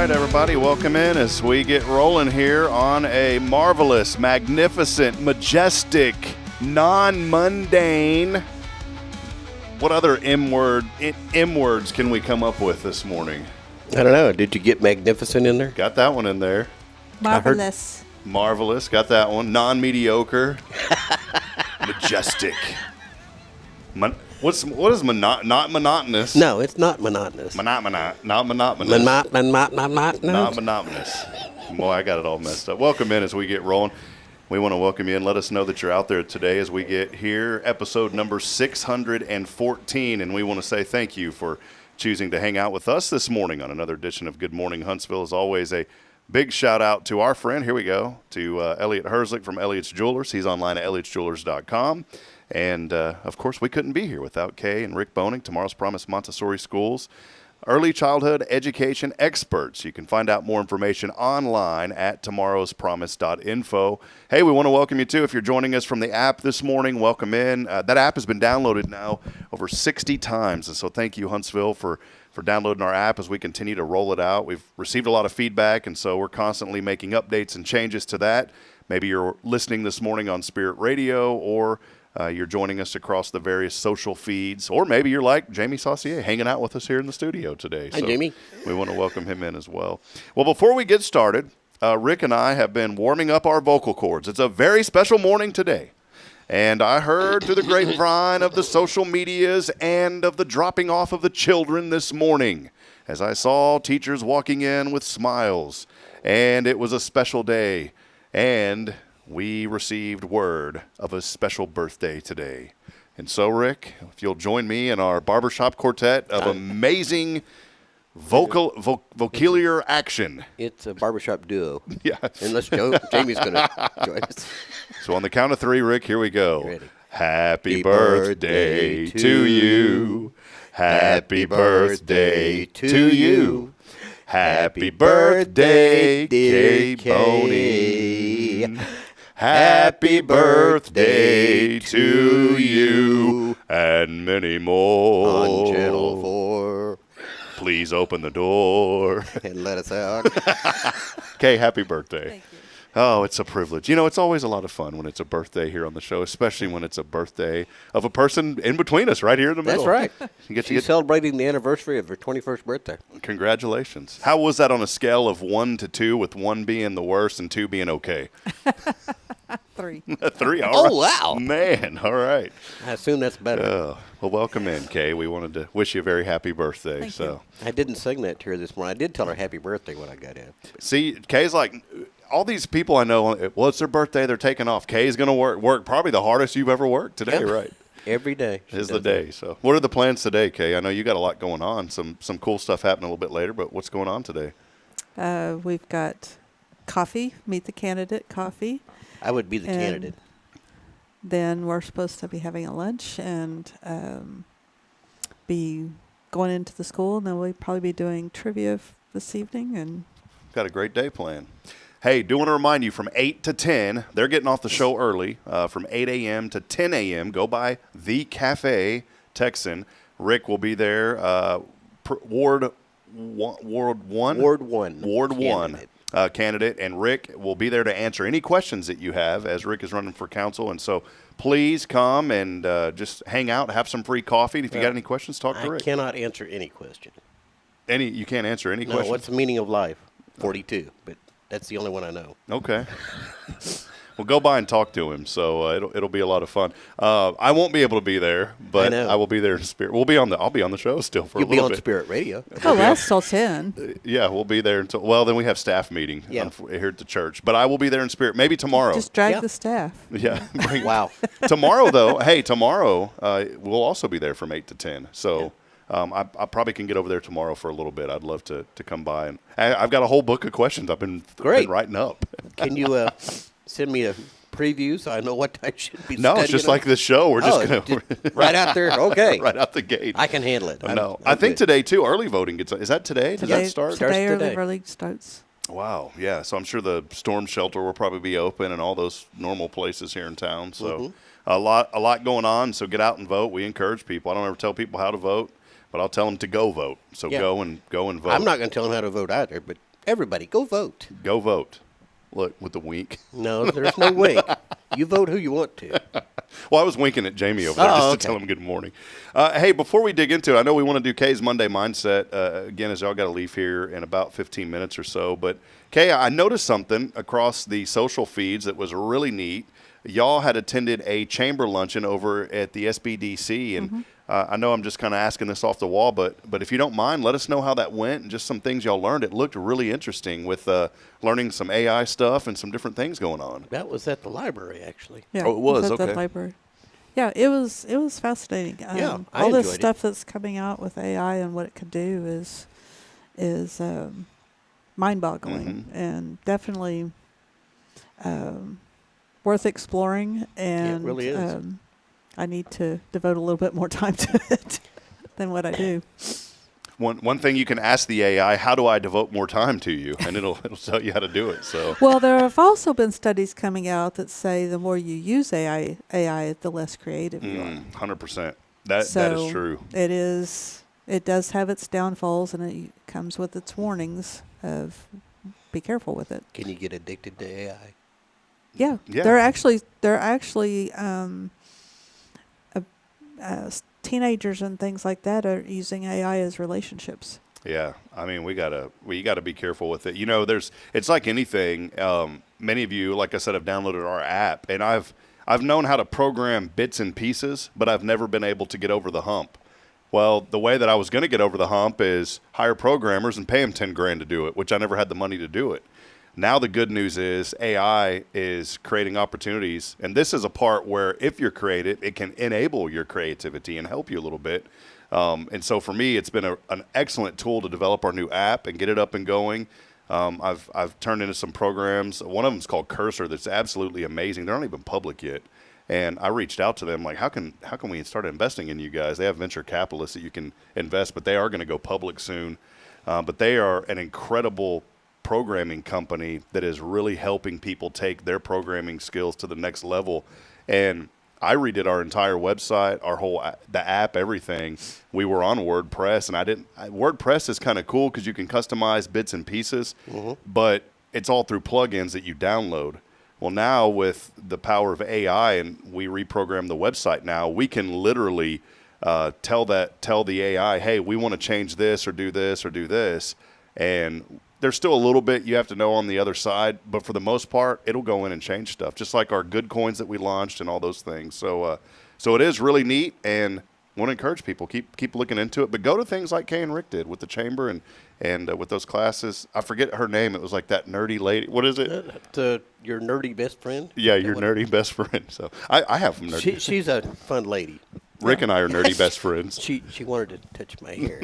right, everybody, welcome in as we get rolling here on a marvelous, magnificent, majestic, non-mundane. What other M words can we come up with this morning? I don't know. Did you get magnificent in there? Got that one in there. Marvelous. Marvelous. Got that one. Non-mediocre. Majestic. What is not monotonous? No, it's not monotonous. Not monotonous. Not monotonous. Boy, I got it all messed up. Welcome in as we get rolling. We want to welcome you and let us know that you're out there today as we get here, episode number 614. And we want to say thank you for choosing to hang out with us this morning on another edition of Good Morning Huntsville. As always, a big shout out to our friend, here we go, to Elliot Herzlich from Elliot's Jewelers. He's online at elliotsjewelers.com. And, of course, we couldn't be here without Kay and Rick Boehning, Tomorrow's Promise Montessori Schools, early childhood education experts. You can find out more information online at tomorrowspromise.info. Hey, we want to welcome you, too. If you're joining us from the app this morning, welcome in. That app has been downloaded now over 60 times. And so thank you, Huntsville, for downloading our app as we continue to roll it out. We've received a lot of feedback, and so we're constantly making updates and changes to that. Maybe you're listening this morning on Spirit Radio, or you're joining us across the various social feeds, or maybe you're like Jamie Saucier hanging out with us here in the studio today. Hi, Jamie. We want to welcome him in as well. Well, before we get started, Rick and I have been warming up our vocal cords. It's a very special morning today. And I heard through the grapevine of the social medias and of the dropping off of the children this morning as I saw teachers walking in with smiles. And it was a special day. And we received word of a special birthday today. And so, Rick, if you'll join me in our barbershop quartet of amazing vocalier action. It's a barbershop duo. Yeah. Unless Jamie's going to join us. So on the count of three, Rick, here we go. Ready. Happy birthday to you. Happy birthday to you. Happy birthday, Kay Boehning. Happy birthday to you, and many more. On Channel 4. Please open the door. And let us out. Kay, happy birthday. Thank you. Oh, it's a privilege. You know, it's always a lot of fun when it's a birthday here on the show, especially when it's a birthday of a person in between us right here in the middle. That's right. She's celebrating the anniversary of her 21st birthday. Congratulations. How was that on a scale of 1 to 2, with 1 being the worst and 2 being okay? 3. 3, all Oh, right. wow. Man, all right. I assume that's better. Well, welcome in, Kay. We wanted to wish you a very happy birthday. Thank so you. I didn't sing that to her this morning. I did tell her happy birthday when I got in. See, Kay's like, all these people I know, well, it's their birthday, they're taking off. Kay's going to work probably the hardest you've ever worked today, Yep. right? Every day. Is the day. So what are the plans today, Kay? I know you got a lot going on, some cool stuff happening a little bit later, but what's going on today? We've got coffee, meet the candidate coffee. I would be the And candidate. Then we're supposed to be having a lunch and be going into the school. And then we'll probably be doing trivia this evening. And Got a great day planned. Hey, do want to remind you, from 8 to 10, they're getting off the show early, from 8 a.m. to 10 a.m. Go by The Cafe Texan. Rick will be there. Ward 1. Ward 1. Candidate. And Rick will be there to answer any questions that you have as Rick is running for council. And so please come and just hang out, have some free coffee. If you got any questions, talk to Rick. I cannot answer any question. You can't answer any questions? What's the meaning of life? 42, but that's the only one I know. Okay. Well, go by and talk to him. So it'll be a lot of fun. I won't be able to be there, but I will be there in spirit. I'll be on the show still for a little bit. You'll be on Spirit Radio. oh, that's till 10. Yeah, we'll be there until. Well, then we have staff meeting here at the church. But I will be there in spirit. Maybe tomorrow. Just drag the staff. Yeah. Wow. Tomorrow, though. Hey, tomorrow we'll also be there from 8 to 10. So. I probably can get over there tomorrow for a little bit. I'd love to come by. And I've got a whole book of questions I've been writing up. Can you send me a preview so I know what I should be studying? No, it's just like this show. We're just going to. Right out there? Okay. Right out the gate. I can handle it. No. I think today, too, early voting gets. Is that today? Does that start? Today Starts early starts. Wow. Yeah. So I'm sure the storm shelter will probably be open and all those normal places here in town. So a lot going on. So get out and vote. We encourage people. I don't ever tell people how to vote, but I'll tell them to go vote. So go and vote. I'm not going to tell them how to vote either, but Everybody, go vote. Go vote. Look, with the wink. No, there's no wink. You vote who you want to. Well, I was winking at Jamie over there just to tell him good morning. Hey, before we dig into it, I know we want to do Kay's Monday Mindset. Again, as y'all got to leave here in about 15 minutes or so. But, Kay, I noticed something across the social feeds that was really neat. Y'all had attended a chamber luncheon over at the SBDC, and I know I'm just kind of asking this off the wall, but if you don't mind, let us know how that went and just some things y'all learned. It looked really interesting with learning some AI stuff and some different things going on. That was at the library, actually. Yeah, Oh, it was? at Okay. the library. Yeah, it was fascinating. Yeah, I all this enjoyed it. stuff that's coming out with AI and what it could do is mind-boggling and definitely worth exploring. And it really is. I need to devote a little bit more time to it than what I do. One thing you can ask the AI, how do I devote more time to you? And it'll tell you how to do it. So Well, there have also been studies coming out that say the more you use AI, the less creative you are. 100%. That is So true. It is. It does have its downfalls, and it comes with its warnings of be careful with it. Can you get addicted to AI? Yeah, Yeah. they're actually teenagers and things like that are using AI as relationships. Yeah, I mean, we gotta be careful with it. You know, it's like anything. Many of you, like I said, have downloaded our app, and I've known how to program bits and pieces, but I've never been able to get over the hump. Well, the way that I was going to get over the hump is hire programmers and pay them $10,000 to do it, which I never had the money to do it. Now the good news is AI is creating opportunities, and this is a part where if you're creative, it can enable your creativity and help you a little bit. And so for me, it's been an excellent tool to develop our new app and get it up and going. I've turned into some programs. One of them is called Cursor. That's absolutely amazing. They're not even public yet. And I reached out to them like, how can we start investing in you guys? They have venture capitalists that you can invest, but they are going to go public soon. But they are an incredible programming company that is really helping people take their programming skills to the next level. And I redid our entire website, the app, everything. We were on WordPress, and WordPress is kind of cool because you can customize bits and pieces, but it's all through plugins that you download. Well, now with the power of AI and we reprogram the website now, we can literally tell the AI, hey, we want to change this or do this or do this. And there's still a little bit you have to know on the other side, but for the most part, it'll go in and change stuff, just like our good coins that we launched and all those things. So it is really neat, and want to encourage people, keep looking into it. But go to things like Kay and Rick did with the chamber and with those classes. I forget her name. It was like that nerdy lady. What is it? Your nerdy best friend? Yeah, your nerdy best friend. So I have some nerdy. She's a fun lady. Rick and I are nerdy best friends. She wanted to touch my hair.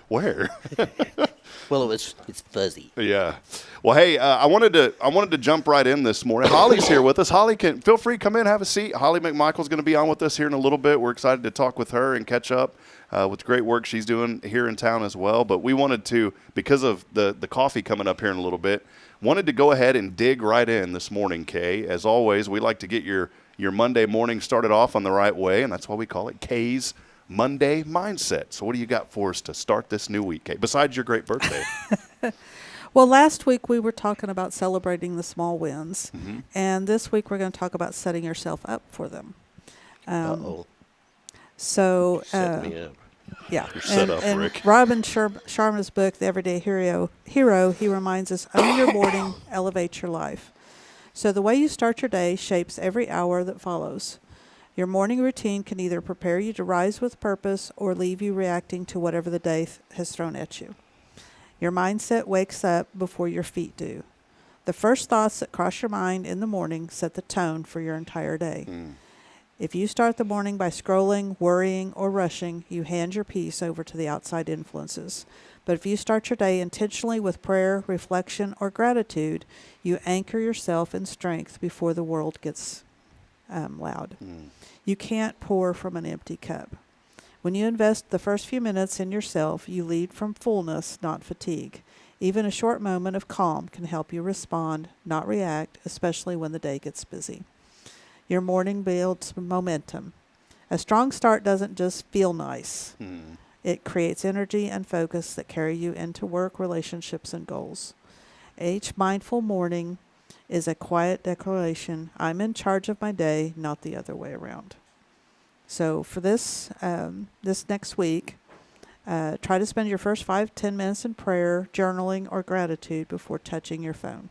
Where? Well, it's fuzzy. Yeah. Well, hey, I wanted to jump right in this morning. Holly's here with us. Holly, feel free to come in, have a seat. Holly McMichael's going to be on with us here in a little bit. We're excited to talk with her and catch up with the great work she's doing here in town as well. But we wanted to, because of the coffee coming up here in a little bit, wanted to go ahead and dig right in this morning, Kay. As always, we like to get your Monday morning started off on the right way, and that's why we call it Kay's Monday Mindset. So what do you got for us to start this new week, Kay, besides your great birthday? Well, last week we were talking about celebrating the small wins, and this week we're going to talk about setting yourself up for them. So, Set me up. yeah. You're set up, and Rick. Robin Sharma's book, The Everyday Hero, he reminds us, own your morning, elevate your life. So the way you start your day shapes every hour that follows. Your morning routine can either prepare you to rise with purpose or leave you reacting to whatever the day has thrown at you. Your mindset wakes up before your feet do. The first thoughts that cross your mind in the morning set the tone for your entire day. If you start the morning by scrolling, worrying, or rushing, you hand your peace over to the outside influences. But if you start your day intentionally with prayer, reflection, or gratitude, you anchor yourself in strength before the world gets loud. You can't pour from an empty cup. When you invest the first few minutes in yourself, you lead from fullness, not fatigue. Even a short moment of calm can help you respond, not react, especially when the day gets busy. Your morning builds momentum. A strong start doesn't just feel nice. It creates energy and focus that carry you into work, relationships, and goals. Each mindful morning is a quiet declaration. I'm in charge of my day, not the other way around. So for this next week, try to spend your first 5-10 minutes in prayer, journaling, or gratitude before touching your phone.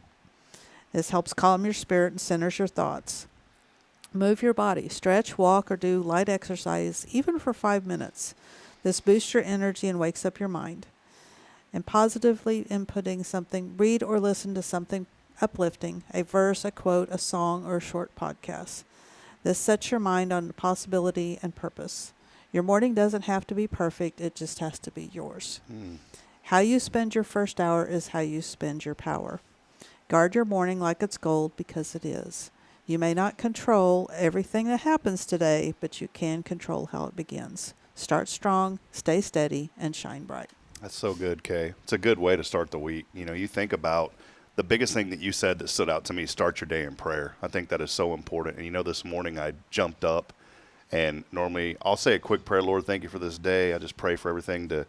This helps calm your spirit and centers your thoughts. Move your body. Stretch, walk, or do light exercise, even for 5 minutes. This boosts your energy and wakes up your mind. And positively inputting something, read or listen to something uplifting, a verse, a quote, a song, or a short podcast. This sets your mind on possibility and purpose. Your morning doesn't have to be perfect. It just has to be yours. How you spend your first hour is how you spend your power. Guard your morning like it's gold, because it is. You may not control everything that happens today, but you can control how it begins. Start strong, stay steady, and shine bright. That's so good, Kay. It's a good way to start the week. You know, you think about the biggest thing that you said that stood out to me, start your day in prayer. I think that is so important. And you know, this morning I jumped up, and normally I'll say a quick prayer. Lord, thank you for this day. I just pray for everything to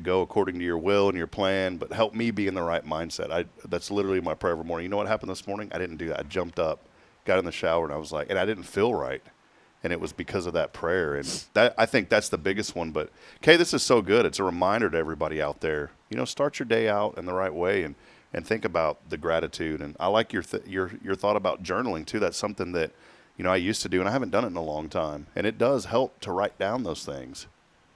go according to your will and your plan, but help me be in the right mindset. That's literally my prayer every morning. You know what happened this morning? I didn't do that. I jumped up, got in the shower, and I was like, and I didn't feel right. And it was because of that prayer. And that, I think that's the biggest one. But, Kay, this is so good. It's a reminder to everybody out there, you know, start your day out in the right way and think about the gratitude. And I like your thought about journaling, too. That's something that, you know, I used to do, and I haven't done it in a long time. And it does help to write down those things.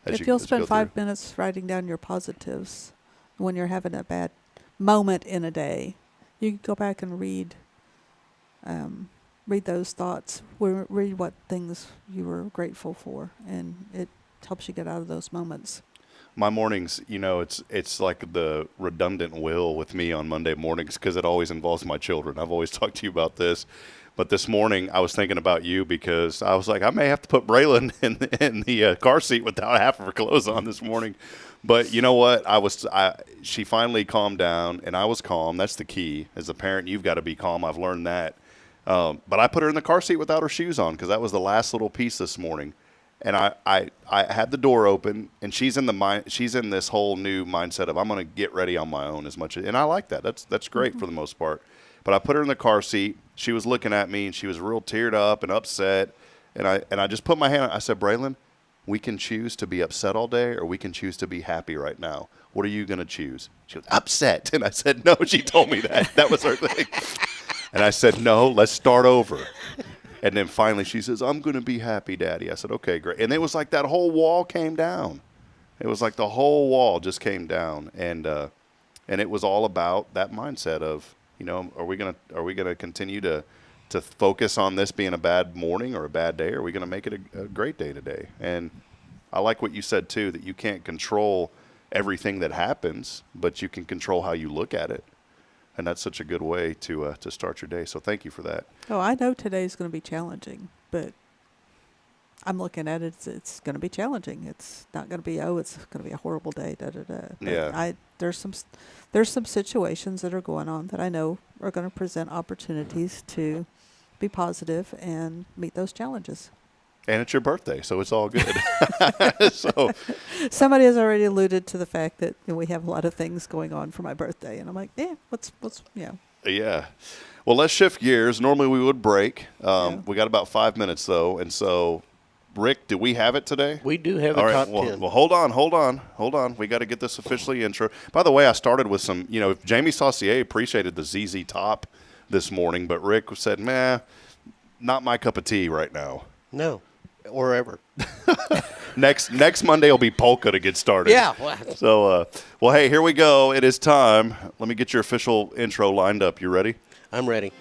If you'll spend 5 minutes writing down your positives when you're having a bad moment in a day, you can go back and read those thoughts, read what things you were grateful for, and it helps you get out of those moments. My mornings, you know, it's like the redundant will with me on Monday mornings, because it always involves my children. I've always talked to you about this. But this morning, I was thinking about you, because I was like, I may have to put Braylon in the car seat without half of her clothes on this morning. But you know what? She finally calmed down, and I was calm. That's the key. As a parent, you've got to be calm. I've learned that. But I put her in the car seat without her shoes on, because that was the last little piece this morning. And I had the door open, and she's in this whole new mindset of, I'm going to get ready on my own as much. And I like that. That's great for the most part. But I put her in the car seat. She was looking at me, and she was real teared up and upset. And I just put my hand on. I said, Braylon, we can choose to be upset all day, or we can choose to be happy right now. What are you going to choose? She was upset. And I said, no, she told me that. That was her thing. And I said, no, let's start over. And then finally she says, I'm going to be happy, Daddy. I said, okay, great. And it was like that whole wall came down. It was like the whole wall just came down. And it was all about that mindset of, you know, are we gonna continue to focus on this being a bad morning or a bad day, or are we gonna make it a great day today? And I like what you said too, that you can't control everything that happens, but you can control how you look at it, and that's such a good way to start your day. So thank you for that. Oh, I know today's going to be challenging, but I'm looking at it. It's going to be challenging. It's not going to be, it's going to be a horrible day. But Yeah. There's some situations that are going on that I know are going to present opportunities to be positive and meet those challenges. And it's your birthday, so it's all good. So somebody has already alluded to the fact that we have a lot of things going on for my birthday, and I'm like, what's Yeah. Well, let's shift gears. Normally we would break. Yeah. We got about 5 minutes, though. And so, Rick, do we have it today? We do have a All right. top Well, 10. well, hold on. We got to get this officially intro. By the way, I started with some, Jamie Saucier appreciated the ZZ Top this morning, but Rick said, not my cup of tea right now. No, or ever. Next Monday will be polka to get started. Yeah. So, well, hey, here we go. It is time. Let me get your official intro lined up. You ready? I'm ready.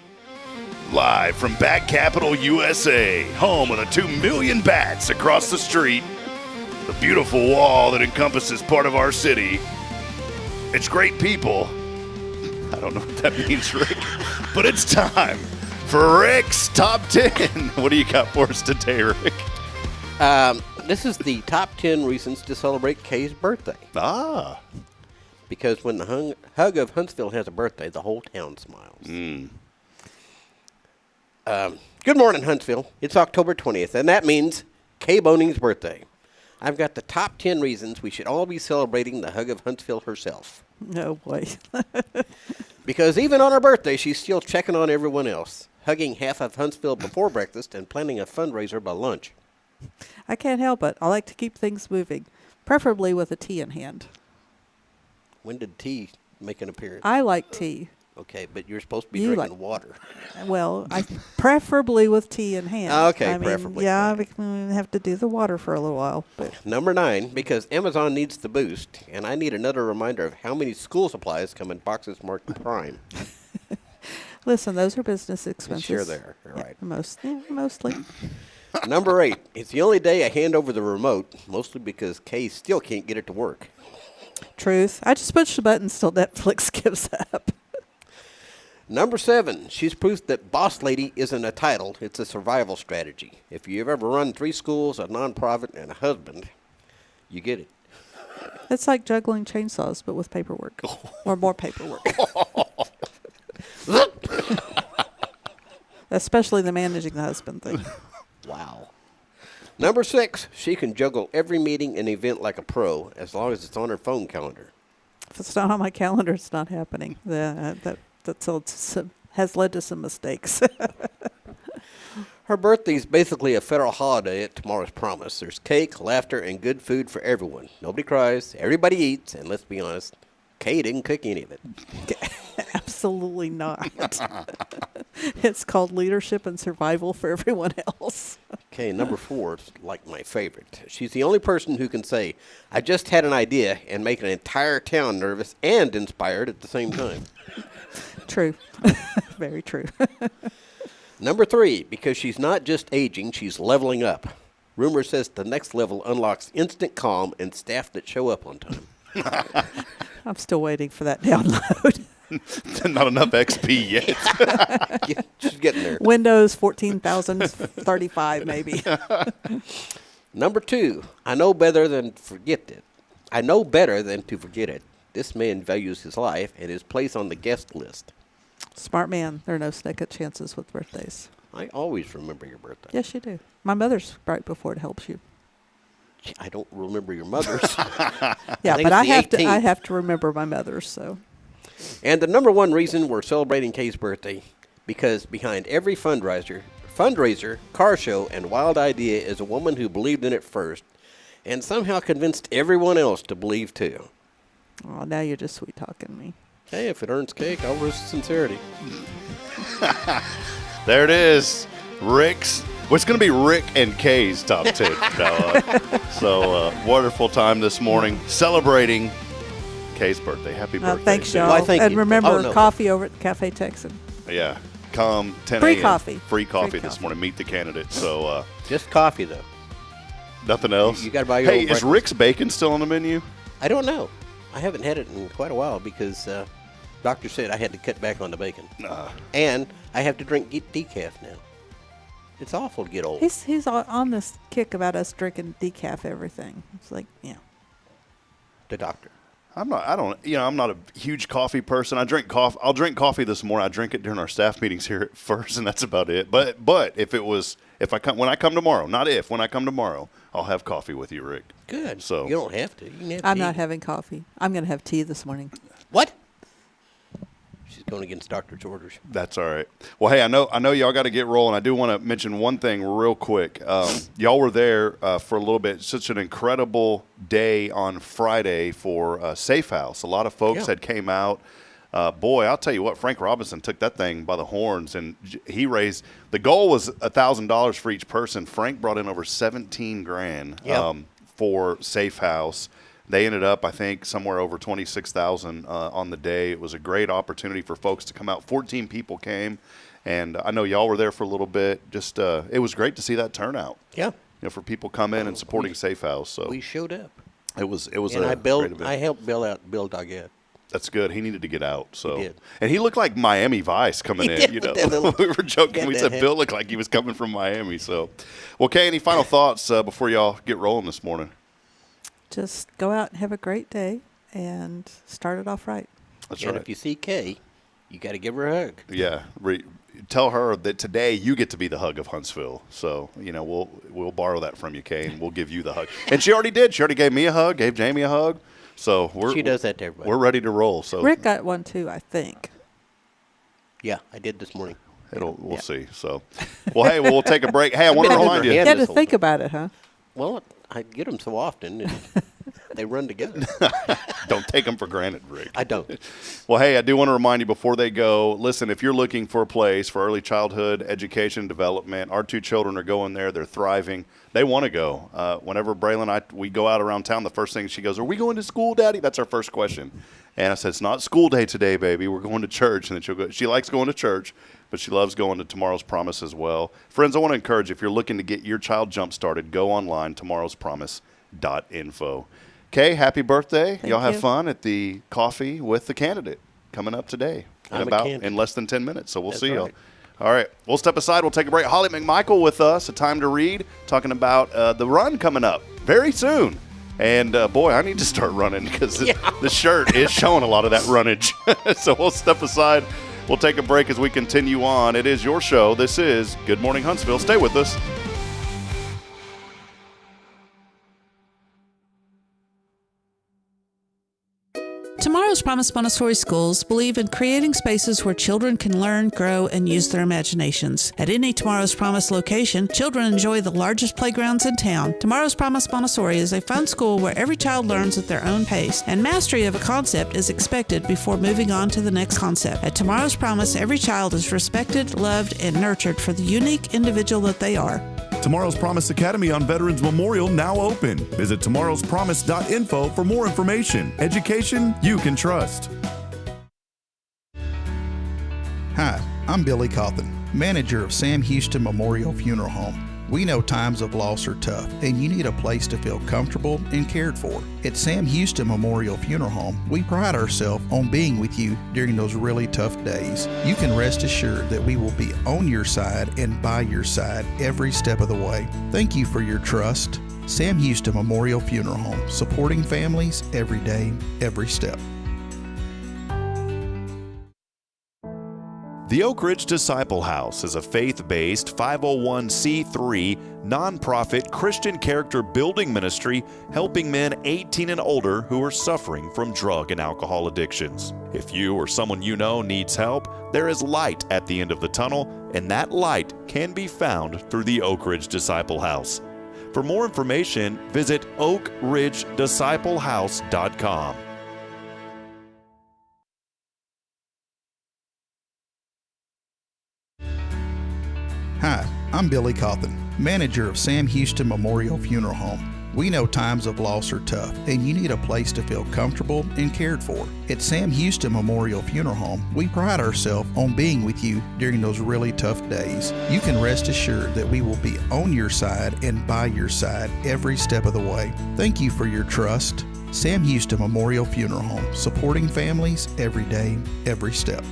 Live from Bat Capital, USA, home of the 2 million bats across the street, the beautiful wall that encompasses part of our city. It's great people. I don't know what that means, Rick, but it's time for Rick's Top 10. What do you got for us today, Rick? This is the top 10 reasons to celebrate Kay's birthday. Ah. Because when the Hug of Huntsville has a birthday, the whole town smiles. Good morning, Huntsville. It's October 20th, and that means Kay Boehning's birthday. I've got the top 10 reasons we should all be celebrating the hug of Huntsville herself. No way. Because even on her birthday, she's still checking on everyone else, hugging half of Huntsville before breakfast and planning a fundraiser by lunch. I can't help it. I like to keep things moving, preferably with a tea in hand. When did tea make an appearance? I like tea. Okay, but you're supposed to be You drinking water. Well, preferably with tea in hand. Okay, I mean, preferably. Yeah, we have to do the water for a little while. But Number 9, because Amazon needs the boost, and I need another reminder of how many school supplies come in boxes marked Prime. listen, those are business expenses. Sure they are. All right. Mostly. Number 8, it's the only day I hand over the remote, mostly because Kay still can't get it to work. Truth. I just push the buttons till Netflix gives up. Number 7, she's proof that boss lady isn't a title, it's a survival strategy. If you've ever run 3 schools, a nonprofit, and a husband, you get it. It's like juggling chainsaws, but with paperwork. Or more paperwork. Especially the managing the husband thing. Wow. Number 6, she can juggle every meeting and event like a pro, as long as it's on her phone calendar. If it's not on my calendar, it's not happening. Has led to some mistakes. Her birthday's basically a federal holiday at Tomorrow's Promise. There's cake, laughter, and good food for everyone. Nobody cries, everybody eats, and let's be honest, Kay didn't cook any of it. Absolutely not. It's called leadership and survival for everyone else. Okay, number 4 is like my favorite. She's the only person who can say, I just had an idea, and make an entire town nervous and inspired at the same time. True. Very true. Number 3, because she's not just aging, she's leveling up. Rumor says the next level unlocks instant calm and staff that show up on time. I'm still waiting for that download. Not enough XP yet. Yeah, she's getting there. Windows 14,035 maybe. Number 2, I know better than to forget it. This man values his life and his place on the guest list. Smart man. There are no second chances with birthdays. I always remember your birthday. Yes, you do. My mother's right before it helps you. I don't remember your mother's. Yeah, think but it's the I 18th. have to remember my mother's. So And the number 1 reason we're celebrating Kay's birthday, because behind every fundraiser, car show, and wild idea is a woman who believed in it first and somehow convinced everyone else to believe too. oh, now you're just sweet talking me. Hey, if it earns cake, I'll risk sincerity. There it is. Rick's. What's going to be Rick and Kay's top 10. Wonderful time this morning celebrating Kay's birthday. Happy birthday. Thanks, to- y'all. Why, thank and you. remember, Oh, no. coffee over at the Cafe Texan. Yeah. Come 10 Free a.m. coffee. Free coffee Free this coffee. morning. Meet the candidates. So Just coffee, though. nothing else. You gotta buy your Hey, own is breakfast. Rick's bacon still on the menu? I don't know. I haven't had it in quite a while because doctor said I had to cut back on the bacon. And I have to drink decaf now. It's awful to get old. He's on this kick about us drinking decaf everything. It's like, yeah. The doctor. I'm not a huge coffee person. I'll drink coffee this morning. I drink it during our staff meetings here at first, and that's about it. But when I come tomorrow, I'll have coffee with you, Rick. Good. So you don't have to. You can have I'm tea. not having coffee. I'm going to have tea this morning. What? She's going against doctor's orders. That's all right. Well, hey, I know y'all got to get rolling. I do want to mention one thing real quick. Y'all were there for a little bit. Such an incredible day on Friday for Safe House. A lot of folks had came out. Boy, I'll tell you what, Frank Robinson took that thing by the horns, and he raised – the goal was $1,000 for each person. Frank brought in over $17,000 for Safe House. They ended up, I think, somewhere over $26,000 on the day. It was a great opportunity for folks to come out. 14 people came, and I know y'all were there for a little bit. Just it was great to see that turnout. Yeah. For people coming in and supporting Safe House. So We showed up. it was And a great event. I helped Bill Doggett. That's good. He needed to get out. So He did. And he looked like Miami Vice coming in. did You with know, that little- we were joking. got We that said head. Bill looked like he was coming from Miami. So, well, Kay, any final thoughts before y'all get rolling this morning? Just go out and have a great day and start it off right. That's And right. if you see Kay, you got to give her a hug. Yeah. tell her that today you get to be the hug of Huntsville. So, we'll borrow that from you, Kay, and we'll give you the hug. And she already did. She already gave me a hug, gave Jamie a hug. So She does that to everybody. We're ready to roll. So Rick got one too, I think. Yeah, I did this morning. We'll see. So, well, hey, we'll take a break. Hey, I want to remind you. You had to think about it, huh? Well, I get them so often, and they run together. Don't take them for granted, Rick. I don't. Well, hey, I do want to remind you before they go, listen, if you're looking for a place for early childhood education and development, our 2 children are going there. They're thriving. They want to go. Whenever Braylon and I, we go out around town, the first thing she goes, are we going to school, Daddy? That's our first question. And I said, it's not school day today, baby. We're going to church. And then she'll go. She likes going to church, but she loves going to Tomorrow's Promise as well. Friends, I want to encourage, if you're looking to get your child jump-started, go online, tomorrowspromise.info. Kay, happy birthday. Thank Y'all have you. fun at the coffee with the candidate coming up today in less than 10 minutes. So we'll see y'all. Right. All right. We'll step aside. We'll take a break. Holly McMichael with us, A Time to Read, talking about the run coming up very soon. And, boy, I need to start running because the shirt is showing a lot of that runnage. So we'll step aside. We'll take a break as we continue on. It is your show. This is Good Morning Huntsville. Stay with us. Tomorrow's Promise Montessori schools believe in creating spaces where children can learn, grow, and use their imaginations. At any Tomorrow's Promise location, children enjoy the largest playgrounds in town. Tomorrow's Promise Montessori is a fun school where every child learns at their own pace, and mastery of a concept is expected before moving on to the next concept. At Tomorrow's Promise, every child is respected, loved, and nurtured for the unique individual that they are. Tomorrow's Promise Academy on Veterans Memorial now open. Visit tomorrowspromise.info for more information. Education you can trust. Hi, I'm Billy Cawthon, manager of Sam Houston Memorial Funeral Home. We know times of loss are tough, and you need a place to feel comfortable and cared for. At Sam Houston Memorial Funeral Home, we pride ourselves on being with you during those really tough days. You can rest assured that we will be on your side and by your side every step of the way. Thank you for your trust. Sam Houston Memorial Funeral Home, supporting families every day, every step. The Oak Ridge Disciple House is a faith-based 501c3 nonprofit Christian character building ministry helping men 18 and older who are suffering from drug and alcohol addictions. If you or someone you know needs help, there is light at the end of the tunnel, and that light can be found through the Oak Ridge Disciple House. For more information, visit oakridgedisciplehouse.com. Hi, I'm Billy Cawthon, manager of Sam Houston Memorial Funeral Home. We know times of loss are tough, and you need a place to feel comfortable and cared for. At Sam Houston Memorial Funeral Home, we pride ourselves on being with you during those really tough days. You can rest assured that we will be on your side and by your side every step of the way. Thank you for your trust. Sam Houston Memorial Funeral Home, supporting families every day, every step.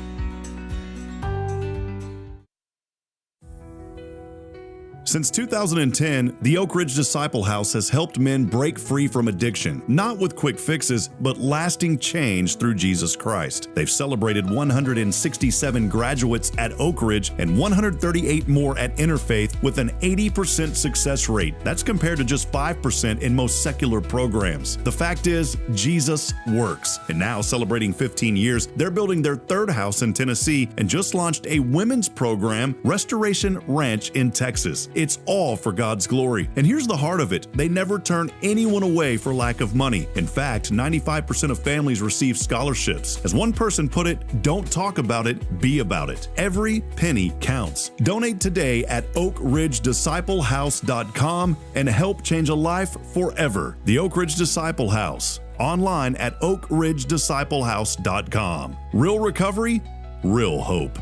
Since 2010, the Oak Ridge Disciple House has helped men break free from addiction, not with quick fixes, but lasting change through Jesus Christ. They've celebrated 167 graduates at Oak Ridge and 138 more at Interfaith with an 80% success rate. That's compared to just 5% in most secular programs. The fact is, Jesus works. And now, celebrating 15 years, they're building their third house in Tennessee and just launched a women's program, Restoration Ranch in Texas. It's all for God's glory. And here's the heart of it. They never turn anyone away for lack of money. In fact, 95% of families receive scholarships. As one person put it, don't talk about it, be about it. Every penny counts. Donate today at oakridgedisciplehouse.com and help change a life forever. The Oak Ridge Disciple House. Online at oakridgedisciplehouse.com. Real recovery, real hope.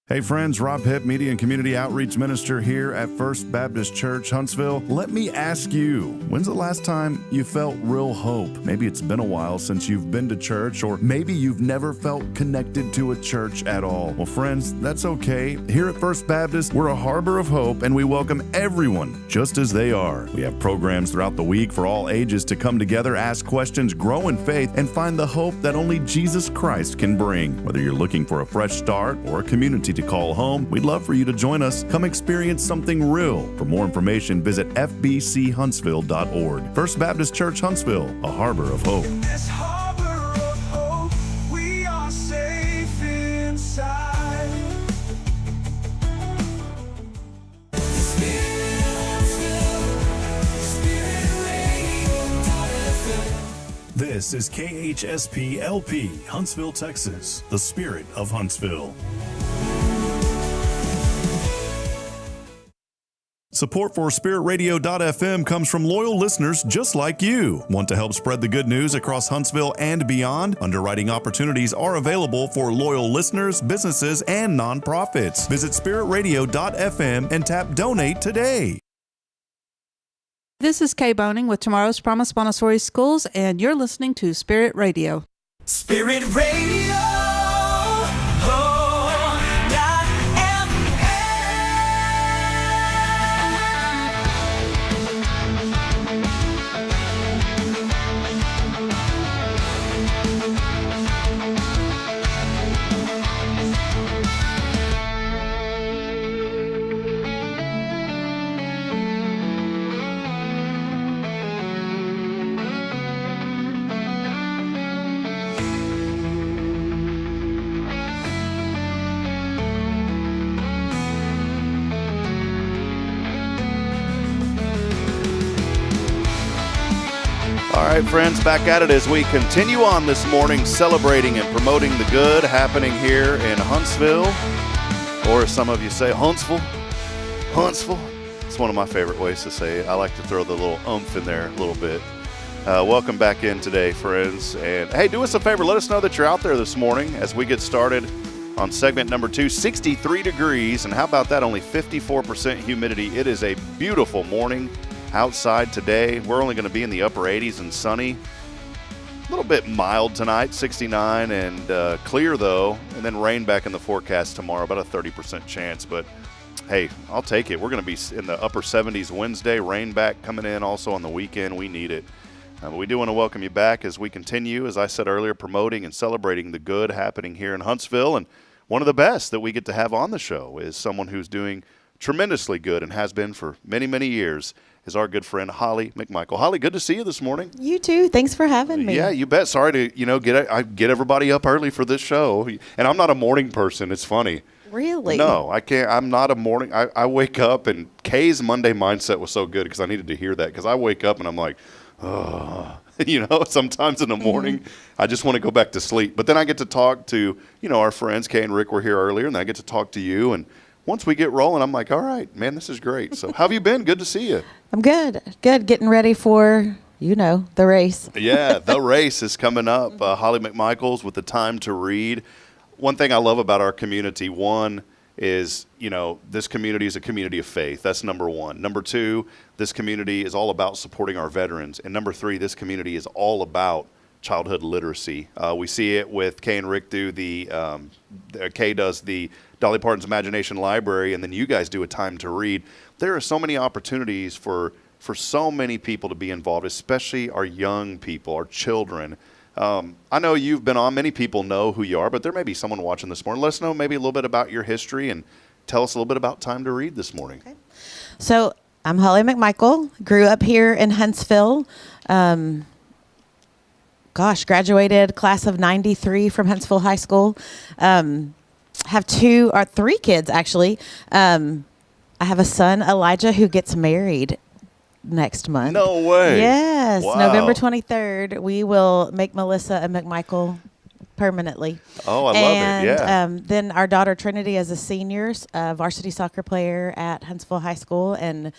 Hey friends, Rob Hipp, Media and Community Outreach Minister here at First Baptist Church, Huntsville. Let me ask you, when's the last time you felt real hope? Maybe it's been a while since you've been to church, or maybe you've never felt connected to a church at all. Well, friends, that's okay. Here at First Baptist, we're a harbor of hope, and we welcome everyone just as they are. We have programs throughout the week for all ages to come together, ask questions, grow in faith, and find the hope that only Jesus Christ can bring. Whether you're looking for a fresh start or a community to call home, we'd love for you to join us. Come experience something real. For more information, visit fbchuntsville.org. First Baptist Church Huntsville, a harbor of hope. In this harbor of hope, we are safe inside. This is KHSP LP, Huntsville, Texas, the spirit of Huntsville. Support for SpiritRadio.fm comes from loyal listeners just like you. Want to help spread the good news across Huntsville and beyond? Underwriting opportunities are available for loyal listeners, businesses, and nonprofits. Visit SpiritRadio.fm and tap Donate today. This is Kay Boehning with Tomorrow's Promise Montessori Schools, and you're listening to Spirit Radio. Spirit Radio. Oh, All right, friends, back at it as we continue on this morning, celebrating and promoting the good happening here in Huntsville, or as some of you say, Huntsville. Huntsville. It's one of my favorite ways to say it. I like to throw the little oomph in there a little bit. Welcome back in today, friends. And hey, do us a favor. Let us know that you're out there this morning as we get started on segment number 2, 63 degrees. And how about that? Only 54% humidity. It is a beautiful morning outside today. We're only going to be in the upper 80s and sunny. A little bit mild tonight, 69, and clear though, and then rain back in the forecast tomorrow, about a 30% chance. But hey, I'll take it. We're going to be in the upper 70s Wednesday, rain back coming in also on the weekend. We need it. But we do want to welcome you back as we continue, as I said earlier, promoting and celebrating the good happening here in Huntsville. And one of the best that we get to have on the show is someone who's doing tremendously good and has been for many, many years, is our good friend Holly McMichael. Holly, good to see you this morning. You too. Thanks for having me. Yeah, you bet. Sorry to get everybody up early for this show, and I'm not a morning person. It's funny. Really? No, I can't. I'm not a morning. I wake up, and KAYE'S Monday Mindset was so good because I needed to hear that, because I wake up and I'm like, oh, sometimes in the morning I just want to go back to sleep. But then I get to talk to our friends. Kay and Rick were here earlier, and then I get to talk to you, and once we get rolling, I'm like, all right, man, this is great. So how have you been? Good to see you. I'm good. Good. Getting ready for, the race. Yeah, the race is coming up. Holly McMichael's with the Time to Read. One thing I love about our community, one, is, this community is a community of faith. That's number one. Number two, this community is all about supporting our veterans. And number three, this community is all about childhood literacy. We see it with Kay and Rick do Kay does the Dolly Parton's Imagination Library, and then you guys do a Time to Read. There are so many opportunities for so many people to be involved, especially our young people, our children. I know you've been on. Many people know who you are, but there may be someone watching this morning. Let us know maybe a little bit about your history and tell us a little bit about Time to Read this morning. Okay. So I'm Holly McMichael. Grew up here in Huntsville. Graduated class of 93 from Huntsville High School. Have 3 kids, actually. I have a son, Elijah, who gets married next month. No way. Yes. Wow. November 23rd, we will make Melissa and McMichael permanently. Oh, I love it. Yeah. Then our daughter Trinity is a senior, varsity soccer player at Huntsville High School. And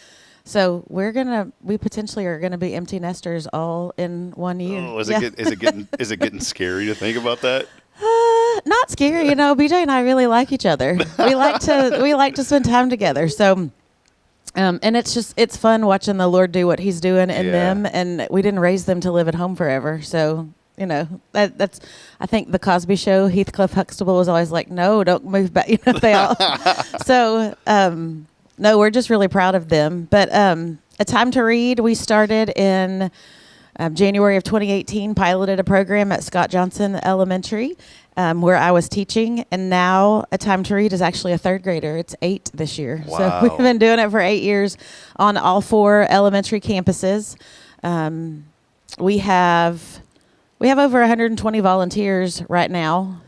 so we potentially are gonna be empty nesters all in 1 year. Oh, is it getting scary to think about that? Not scary. BJ and I really like each other. We like to spend time together. So, and it's fun watching the Lord do what He's doing in them. And we didn't raise them to live at home forever. So, that's, I think the Cosby Show, Heathcliff Huxtable was always like, no, don't move back. They all. So, no, we're just really proud of them. But A Time to Read, we started in January of 2018, piloted a program at Scott Johnson Elementary where I was teaching. And now A Time to Read is actually a third grader. It's 8 this year. Wow. So we've been doing it for 8 years on all 4 elementary campuses. We have over 120 volunteers right now.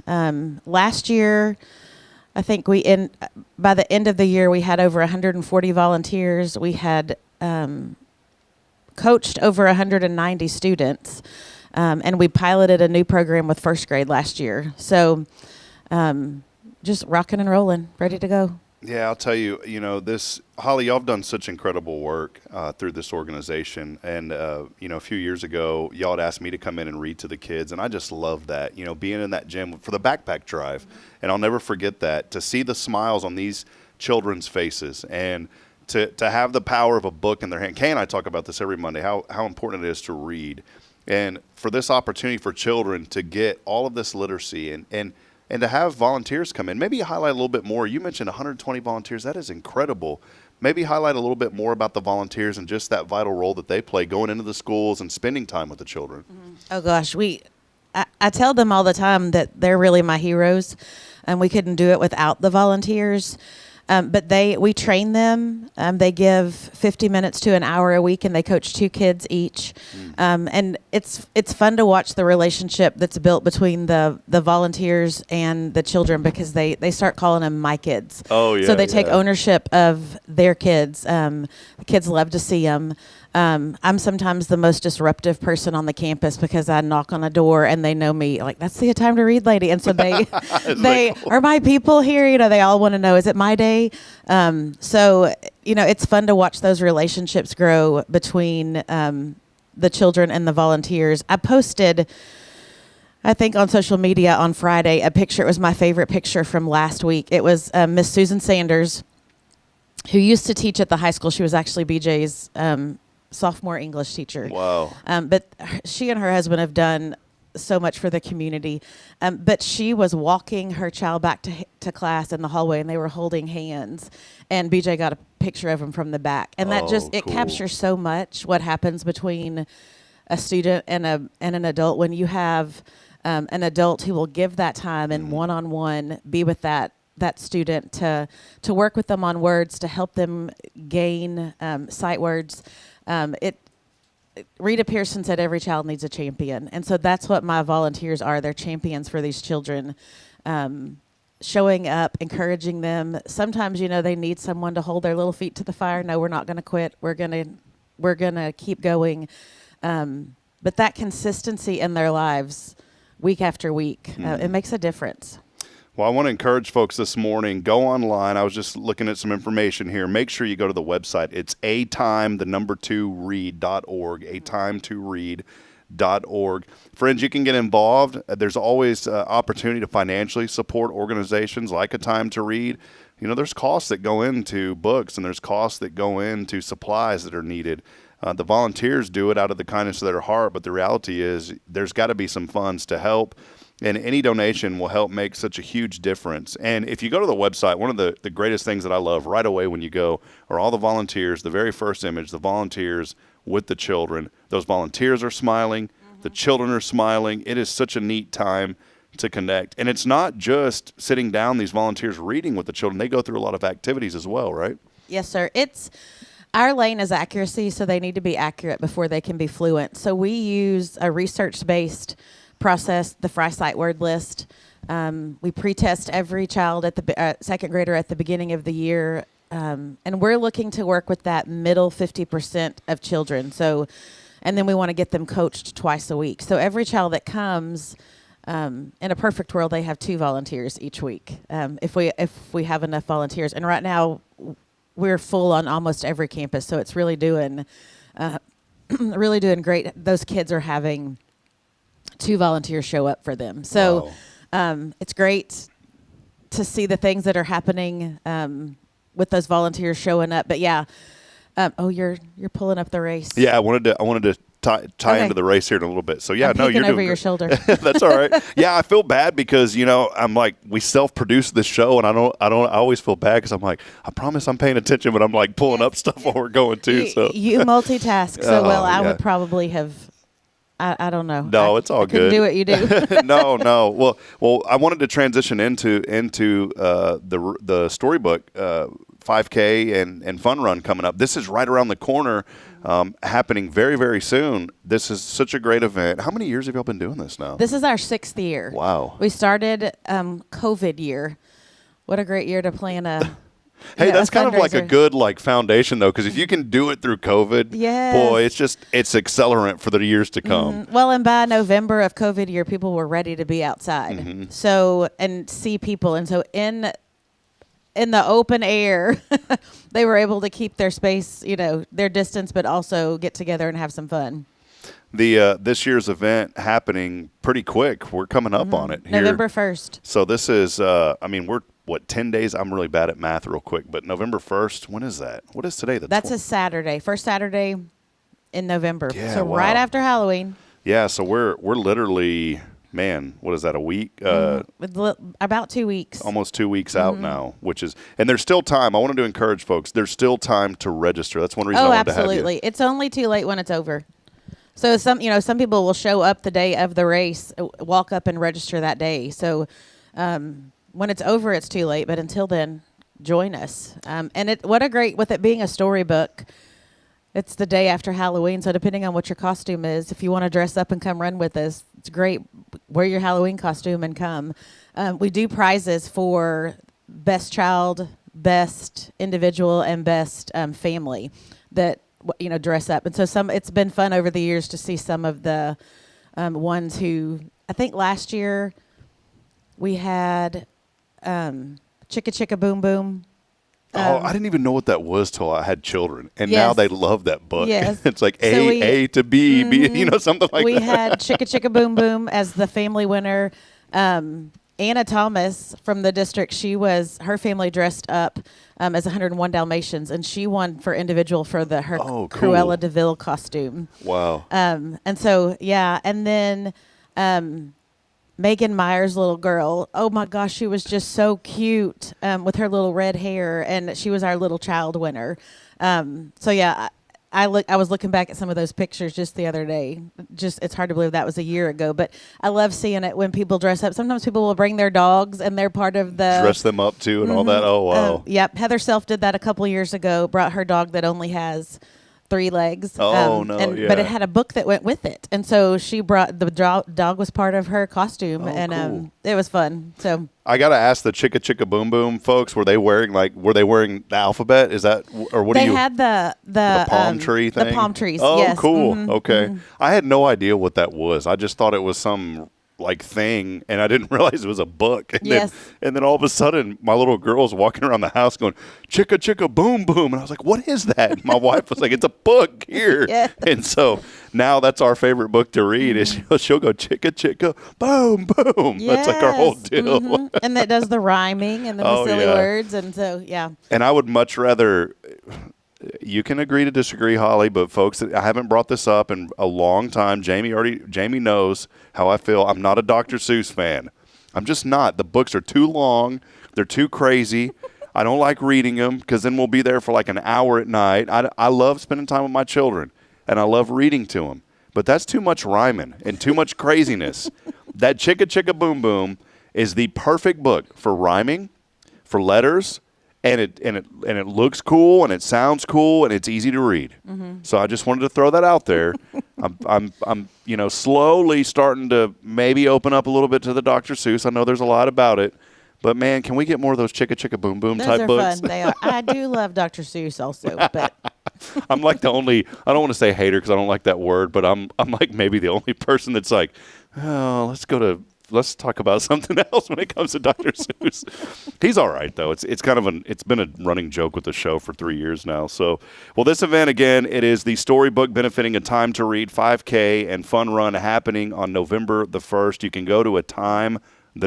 Last year, I think by the end of the year, we had over 140 volunteers. We had coached over 190 students, and we piloted a new program with first grade last year. So just rocking and rolling, ready to go. Yeah, I'll tell you, Holly, y'all have done such incredible work through this organization. And, a few years ago, y'all had asked me to come in and read to the kids. And I just love that, being in that gym for the backpack drive. And I'll never forget that, to see the smiles on these children's faces and to have the power of a book in their hand. Kay and I talk about this every Monday, how important it is to read. And for this opportunity for children to get all of this literacy and to have volunteers come in. Maybe highlight a little bit more. You mentioned 120 volunteers. That is incredible. Maybe highlight a little bit more about the volunteers and just that vital role that they play going into the schools and spending time with the children. Mm-hmm. Oh, gosh. I tell them all the time that they're really my heroes, and we couldn't do it without the volunteers. But we train them. They give 50 minutes to an hour a week, and they coach 2 kids each. And it's fun to watch the relationship that's built between the volunteers and the children, because they start calling them my kids. Oh, yeah. So they take ownership of their kids. The kids love to see them. I'm sometimes the most disruptive person on the campus because I knock on a door and they know me, like, that's the Time to Read lady. And so they are my people here. They all want to know, is it my day? So, it's fun to watch those relationships grow between the children and the volunteers. I posted, I think, on social media on Friday, a picture. It was my favorite picture from last week. It was Miss Susan Sanders, who used to teach at the high school. She was actually BJ's sophomore English teacher. Wow. But she and her husband have done so much for the community. But she was walking her child back to class in the hallway, and they were holding hands. And BJ got a picture of him from the back. And that it cool. captures so much what happens between a student and an adult when you have an adult who will give that time and one-on-one be with that student to work with them on words, to help them gain sight words. Rita Pearson said every child needs a champion. And so that's what my volunteers are. They're champions for these children, showing up, encouraging them. Sometimes, they need someone to hold their little feet to the fire. No, we're not going to quit. We're going to keep going. But that consistency in their lives week after week, it makes a difference. Well, I want to encourage folks this morning, go online. I was just looking at some information here. Make sure you go to the website. It's atime2read.org, atime2read.org. Friends, you can get involved. There's always opportunity to financially support organizations like A Time to Read. There's costs that go into books, and there's costs that go into supplies that are needed. The volunteers do it out of the kindness of their heart, but the reality is there's got to be some funds to help. And any donation will help make such a huge difference. And if you go to the website, one of the greatest things that I love right away when you go are all the volunteers. The very first image, the volunteers with the children. Those volunteers are smiling. Mm-hmm. The children are smiling. It is such a neat time to connect. And it's not just sitting down, these volunteers reading with the children. They go through a lot of activities as well, right? Yes, sir. Our lane is accuracy, so they need to be accurate before they can be fluent. So we use a research-based process, the Fry Sight Word List. We pre-test every child at the second grader at the beginning of the year, and we're looking to work with that middle 50% of children. So, and then we want to get them coached twice a week. So every child that comes, in a perfect world, they have 2 volunteers each week, if we have enough volunteers. And right now, we're full on almost every campus, so it's really doing great. Those kids are having 2 volunteers show up for them. So It's great to see the things that are happening with those volunteers showing up. But yeah, you're pulling up the race. Yeah, I wanted to tie Okay. into the race here in a little bit. So yeah, I'm no, you're peeking over doing your great. shoulder. That's all right. Yeah, I feel bad because I'm like, we self-produce this show, and I always feel bad because I'm like, I promise I'm paying attention, but I'm like pulling up stuff while we're going too. So You multitask so well. I yeah. would probably have. I don't know. No, it's all I couldn't good. do what you do. no. Well, I wanted to transition into the storybook 5K and fun run coming up. This is right around the corner, happening very, very soon. This is such a great event. How many years have y'all been doing this now? This is our 6th year. Wow. We started COVID year. What a great year to plan a. Hey, a that's kind of like a fundraiser. good foundation though, because if you can do it through COVID, Yes. boy, it's accelerant for the years to come. Well, and by November of COVID year, people were ready to be outside. Mm-hmm. So, and see people. And so in the open air, they were able to keep their space, their distance, but also get together and have some fun. The this year's event happening pretty quick. We're coming up on it here. November 1st. So this is, we're 10 days? I'm really bad at math real quick, but November 1st, when is that? What is today? That's a Saturday, first Saturday in November. Yeah, so wow. right after Halloween. Yeah, so we're literally, man, what is that, a week? About 2 weeks. Almost 2 weeks out now, and there's still time. I wanted to encourage folks, there's still time to register. That's one reason I Oh, wanted to have absolutely. you. It's only too late when it's over. So some people will show up the day of the race, walk up and register that day. So when it's over, it's too late. But until then, join us. And with it being a storybook, it's the day after Halloween. So depending on what your costume is, if you want to dress up and come run with us, it's great. Wear your Halloween costume and come. We do prizes for best child, best individual, and best family that dress up. And so it's been fun over the years to see some of the ones who, I think last year we had Chicka Chicka Boom Boom. I didn't even know what that was till I had children, and Yes. now they love that book. Yes. It's like So we- A to B, B, something like We that. had Chicka Chicka Boom Boom as the family winner. Anna Thomas from the district, her family dressed up as 101 Dalmatians, and she won for individual for her Oh, cool. Cruella de Vil costume. Wow. And so, yeah. And then Megan Meyer's little girl, oh my gosh, she was just so cute with her little red hair, and she was our little child winner. So, yeah, I was looking back at some of those pictures just the other day. It's hard to believe that was a year ago, but I love seeing it when people dress up. Sometimes people will bring their dogs, and they're part of the Dress them up too and all that. Oh, wow. Yep, Heather Self did that a couple years ago. Brought her dog that only has 3 legs. Oh, no, But yeah. it had a book that went with it, and so she brought the dog was part of her costume, and cool. it was fun. So I gotta ask the Chicka Chicka Boom Boom folks, were they wearing the alphabet? Is that, or what they do you? had the palm tree thing? The palm trees. Oh, yes. cool. Mhm. Okay. I had no idea what that was. I just thought it was some thing, and I didn't realize it was a book. And Yes. then all of a sudden, my little girl's walking around the house going, Chicka Chicka Boom Boom. And I was like, what is that? And my wife was like, it's a book here. Yes. And so now that's our favorite book to read is she'll go Chicka Chicka Boom Boom. That's like our whole Yes. deal. Mhm. And that does the rhyming and the Oh, silly yeah. words, and so yeah. And I would much rather, you can agree to disagree, Holly, but folks, I haven't brought this up in a long time. Jamie knows how I feel. I'm not a Dr. Seuss fan. I'm just not. The books are too long. They're too crazy. I don't like reading them because then we'll be there for like an hour at night. I love spending time with my children, and I love reading to them. But that's too much rhyming and too much craziness. That Chicka Chicka Boom Boom is the perfect book for rhyming, for letters, and it looks cool and it sounds cool and it's easy to read. So I just wanted to throw that out there. I'm slowly starting to maybe open up a little bit to the Dr. Seuss. I know there's a lot about it, but man, can we get more of those Chicka Chicka Boom Boom Those type are books? fun. They are. I do love Dr. Seuss also, but I'm like the only, I don't want to say hater because I don't like that word, but I'm like maybe the only person that's like, oh, let's talk about something else when it comes to Dr. Seuss. He's all right though. It's kind of it's been a running joke with the show for 3 years now. So, well, this event again, it is the Storybook benefiting a Time to Read 5K and Fun Run happening on November the 1st. You can go to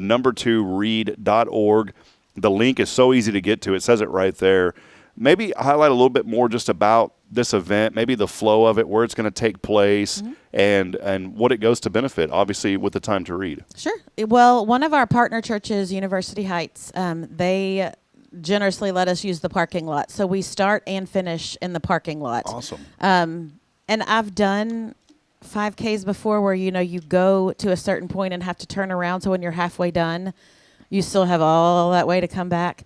2read.org. The link is so easy to get to. It says it right there. Maybe highlight a little bit more just about this event, maybe the flow of it, where it's going to take place, and what it goes to benefit, obviously, with the Time to Read. Sure. Well, one of our partner churches, University Heights, they generously let us use the parking lot. So we start and finish in the parking lot. Awesome. And I've done 5Ks before where, you go to a certain point and have to turn around. So when you're halfway done, you still have all that way to come back.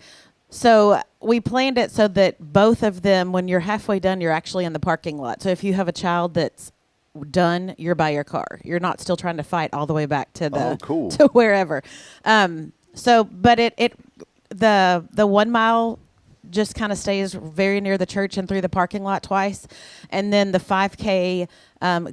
So we planned it so that both of them, when you're halfway done, you're actually in the parking lot. So if you have a child that's done, you're by your car. You're not still trying to fight all the way back to to wherever. But the 1 mile just kind of stays very near the church and through the parking lot twice. And then the 5K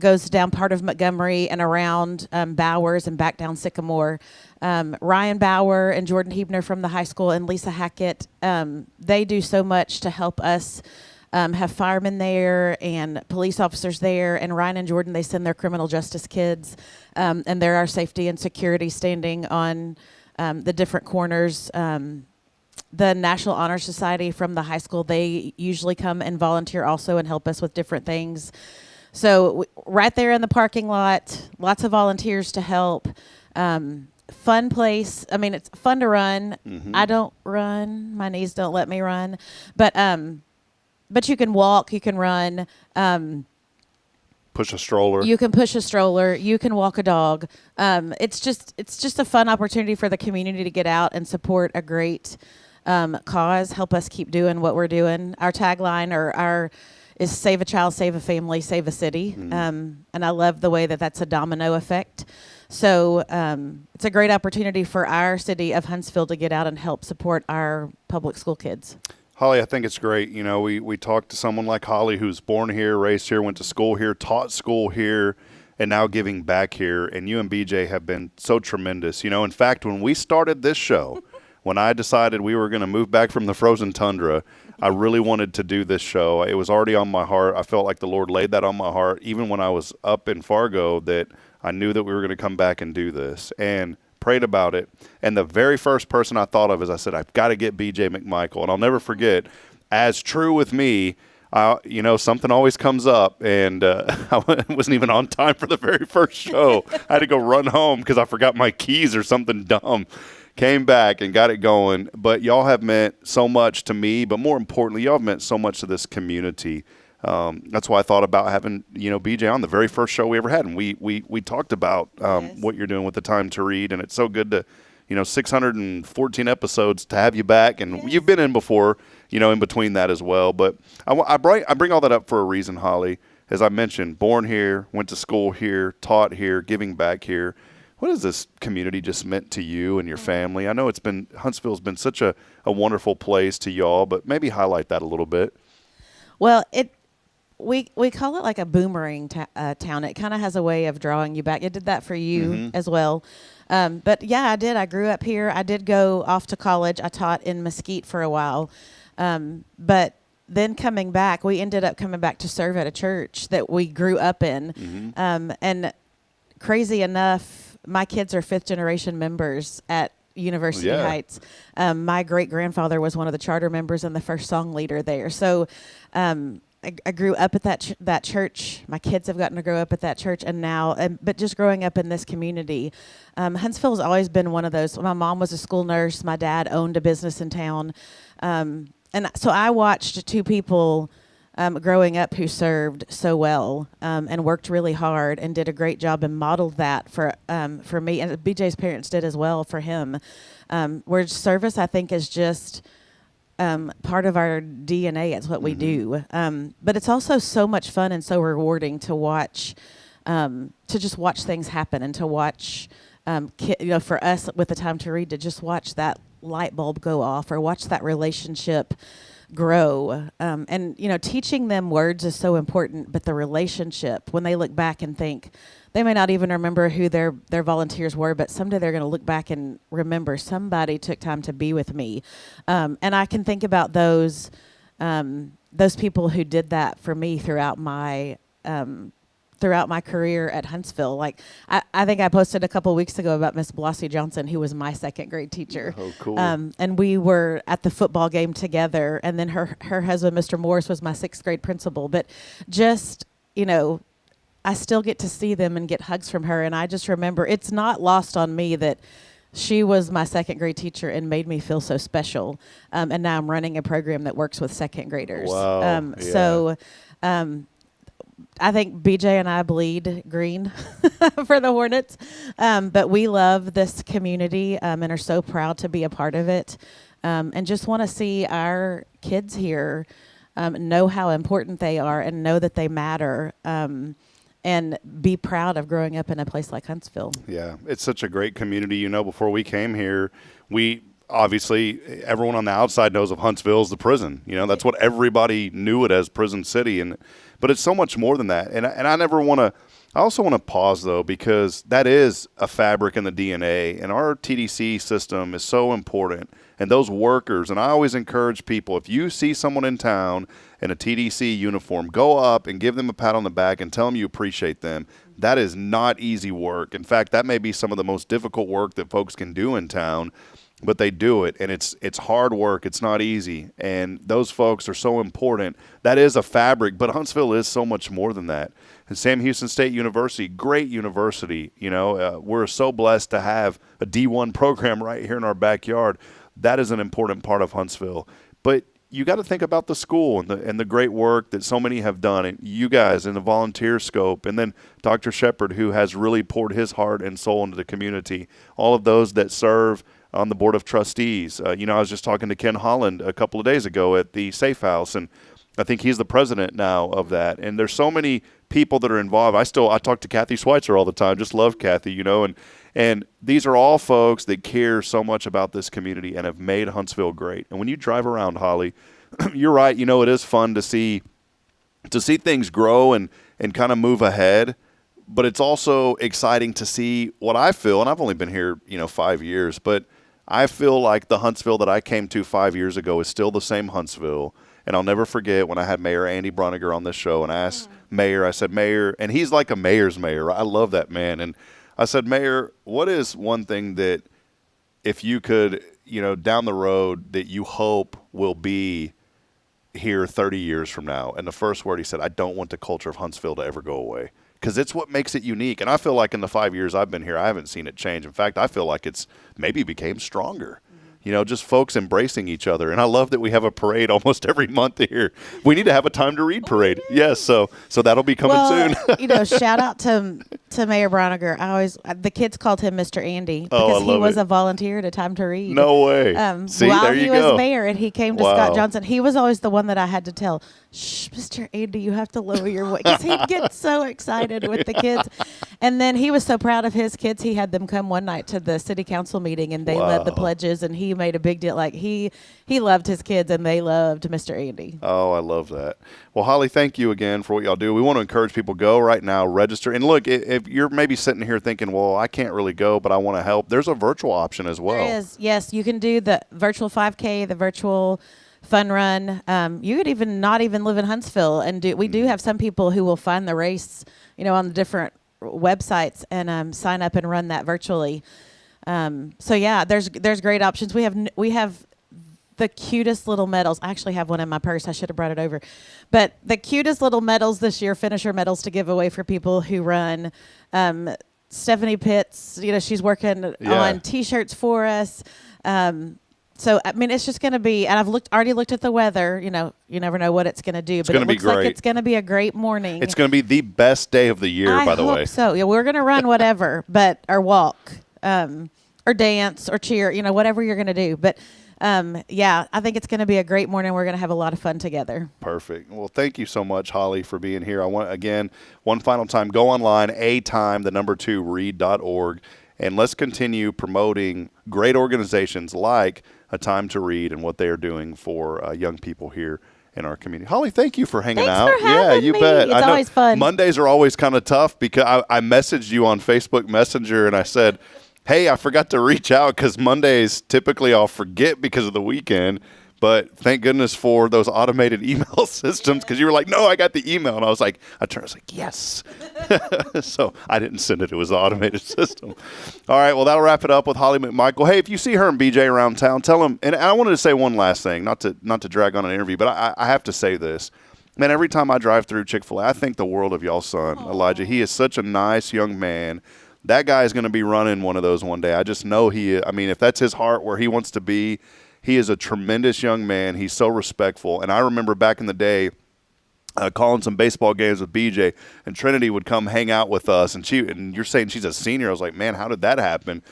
goes down part of Montgomery and around Bowers and back down Sycamore. Ryan Bauer and Jordan Hebner from the high school and Lisa Hackett, they do so much to help us have firemen there and police officers there. And Ryan and Jordan, they send their criminal justice kids. And they're our safety and security standing on the different corners. The National Honor Society from the high school, they usually come and volunteer also and help us with different things. So right there in the parking lot, lots of volunteers to help. Fun place. I mean, it's fun to run. I don't run. My knees don't let me run. But you can walk, you can run. Push a stroller. You can push a stroller. You can walk a dog. It's just a fun opportunity for the community to get out and support a great cause. Help us keep doing what we're doing. Our tagline is "Save a child, save a family, save a city." And I love the way that that's a domino effect. So it's a great opportunity for our city of Huntsville to get out and help support our public school kids. Holly, I think it's great. We talked to someone like Holly who's born here, raised here, went to school here, taught school here, and now giving back here. And you and BJ have been so tremendous. In fact, when we started this show, when I decided we were going to move back from the frozen tundra, I really wanted to do this show. It was already on my heart. I felt like the Lord laid that on my heart, even when I was up in Fargo, that I knew that we were going to come back and do this, and prayed about it. And the very first person I thought of is I said, I've got to get BJ McMichael. And I'll never forget, as true with me, something always comes up, and I wasn't even on time for the very first show. I had to go run home because I forgot my keys or something dumb. Came back and got it going. But y'all have meant so much to me, but more importantly, y'all have meant so much to this community. That's why I thought about having, BJ on the very first show we ever had. And we talked about what you're doing with the Time to Read. And it's so good to, 614 episodes to have you back. And you've been in before, in between that as well. But I bring all that up for a reason, Holly. As I mentioned, born here, went to school here, taught here, giving back here. What has this community just meant to you and your family? I know Huntsville's been such a wonderful place to y'all, but maybe highlight that a little bit. Well, we call it like a boomerang town. It kind of has a way of drawing you back. It did that for you as well. But yeah, I did. I grew up here. I did go off to college. I taught in Mesquite for a while. But then we ended up coming back to serve at a church that we grew up in. And crazy enough, my kids are 5th generation members at University Heights. My great-grandfather was one of the charter members and the first song leader there. So I grew up at that church. My kids have gotten to grow up at that church, but just growing up in this community. Huntsville has always been one of those. My mom was a school nurse. My dad owned a business in town. And so I watched two people growing up who served so well and worked really hard and did a great job and modeled that for me. And BJ's parents did as well for him. Where service, I think, is just part of our DNA. It's what we do. But it's also so much fun and so rewarding to watch, to just watch things happen and to watch, for us with the Time to Read, to just watch that light bulb go off or watch that relationship grow. And teaching them words is so important, but the relationship, when they look back and think, they may not even remember who their volunteers were, but someday they're going to look back and remember somebody took time to be with me. And I can think about those people who did that for me throughout my throughout my career at Huntsville. Like I think I posted a couple weeks ago about Miss Blossie Johnson, who was my second grade teacher. Oh, cool. And we were at the football game together. And then her husband, Mr. Morris, was my sixth grade principal. But just, I still get to see them and get hugs from her. And I just remember it's not lost on me that she was my second grade teacher and made me feel so special. And now I'm running a program that works with second graders. Wow. So I think BJ and I bleed green for the Hornets. But we love this community and are so proud to be a part of it. And just want to see our kids here know how important they are and know that they matter. And be proud of growing up in a place like Huntsville. Yeah, it's such a great community. Before we came here, obviously, everyone on the outside knows of Huntsville as the prison. That's what everybody knew it as, Prison City. But it's so much more than that. And I also want to pause, though, because that is a fabric in the DNA. And our TDC system is so important. And those workers, and I always encourage people, if you see someone in town in a TDC uniform, go up and give them a pat on the back and tell them you appreciate them. That is not easy work. In fact, that may be some of the most difficult work that folks can do in town, but they do it, and it's hard work. It's not easy, and those folks are so important. That is a fabric, but Huntsville is so much more than that. And Sam Houston State University, great university. We're so blessed to have a D1 program right here in our backyard. That is an important part of Huntsville. But you got to think about the school and the great work that so many have done, and you guys in the volunteer scope, and then Dr. Shepard, who has really poured his heart and soul into the community, all of those that serve on the board of trustees. I was just talking to Ken Holland a couple of days ago at the Safe House, and I think he's the president now of that. And there's so many people that are involved. I talk to Kathy Schweitzer all the time, just love Kathy, and these are all folks that care so much about this community and have made Huntsville great. And when you drive around, Holly, you're right, it is fun to see things grow and kind of move ahead. But it's also exciting to see what I feel, and I've only been here, 5 years, but I feel like the Huntsville that I came to 5 years ago is still the same Huntsville. And I'll never forget when I had Mayor Andy Broniger on this show, and I asked Mayor, and he's like a mayor's mayor. I love that man. And I said, Mayor, what is one thing that if you could, down the road that you hope will be here 30 years from now? And the first word he said, I don't want the culture of Huntsville to ever go away, because it's what makes it unique. And I feel like in the 5 years I've been here, I haven't seen it change. In fact, I feel like it's maybe became stronger. Just folks embracing each other. And I love that we have a parade almost every month here. We need to have a Time to Read parade. Yes, so that'll be coming soon. Shout out to Mayor Broniger. The kids called him Mr. Andy because he was a volunteer at a Time to Read. No way. See, while there you he go. was mayor and he came to Scott Johnson, he was always the one that I had to tell, shh, Mr. Andy, you have to lower your voice, because he'd get so excited with the kids. And then he was so proud of his kids, he had them come one night to the city council meeting, and they led the pledges, and he made a big deal. Like he loved his kids, and they loved Mr. Andy. Oh, I love that. Well, Holly, thank you again for what y'all do. We want to encourage people, go right now, register. And look, if you're maybe sitting here thinking, well, I can't really go, but I want to help, there's a virtual option as well. There is. Yes, you can do the virtual 5K, the virtual fun run. You could even not even live in Huntsville and do. We do have some people who will find the race, on the different websites and sign up and run that virtually. So yeah, there's great options. We have the cutest little medals. I actually have one in my purse. I should have brought it over. But the cutest little medals this year, finisher medals to give away for people who run. Stephanie Pitts, she's working on T-shirts for us. So, it's just going to be, and I've already looked at the weather. You never know what it's going to do, but it looks like it's going to be a great morning. It's going to be the best day of the year, by the way. I hope so. Yeah, we're going to run whatever, or walk, or dance, or cheer, whatever you're going to do. But, I think it's going to be a great morning. We're going to have a lot of fun together. Perfect. Well, thank you so much, Holly, for being here. I want, again, one final time, go online, read.org, and let's continue promoting great organizations like A Time to Read and what they are doing for young people here in our community. Holly, thank you for hanging out. Thanks for having me. Bet. It's always fun. Mondays are always kind of tough because I messaged you on Facebook Messenger and I said, hey, I forgot to reach out because Mondays typically I'll forget because of the weekend. But thank goodness for those automated email systems, because you were like, no, I got the email. And I was like, I was like, yes. So I didn't send it. It was the automated system. All right, well, that'll wrap it up with Holly McMichael. Hey, if you see her and BJ around town, tell them. And I wanted to say one last thing, not to drag on an interview, but I have to say this. Man, every time I drive through Chick-fil-A, I think the world of y'all's son, Elijah. He is such a nice young man. That guy is going to be running one of those one day. I just know if that's his heart where he wants to be, he is a tremendous young man. He's so respectful. And I remember back in the day calling some baseball games with BJ, and Trinity would come hang out with us. And you're saying she's a senior. I was like, man, how did that happen?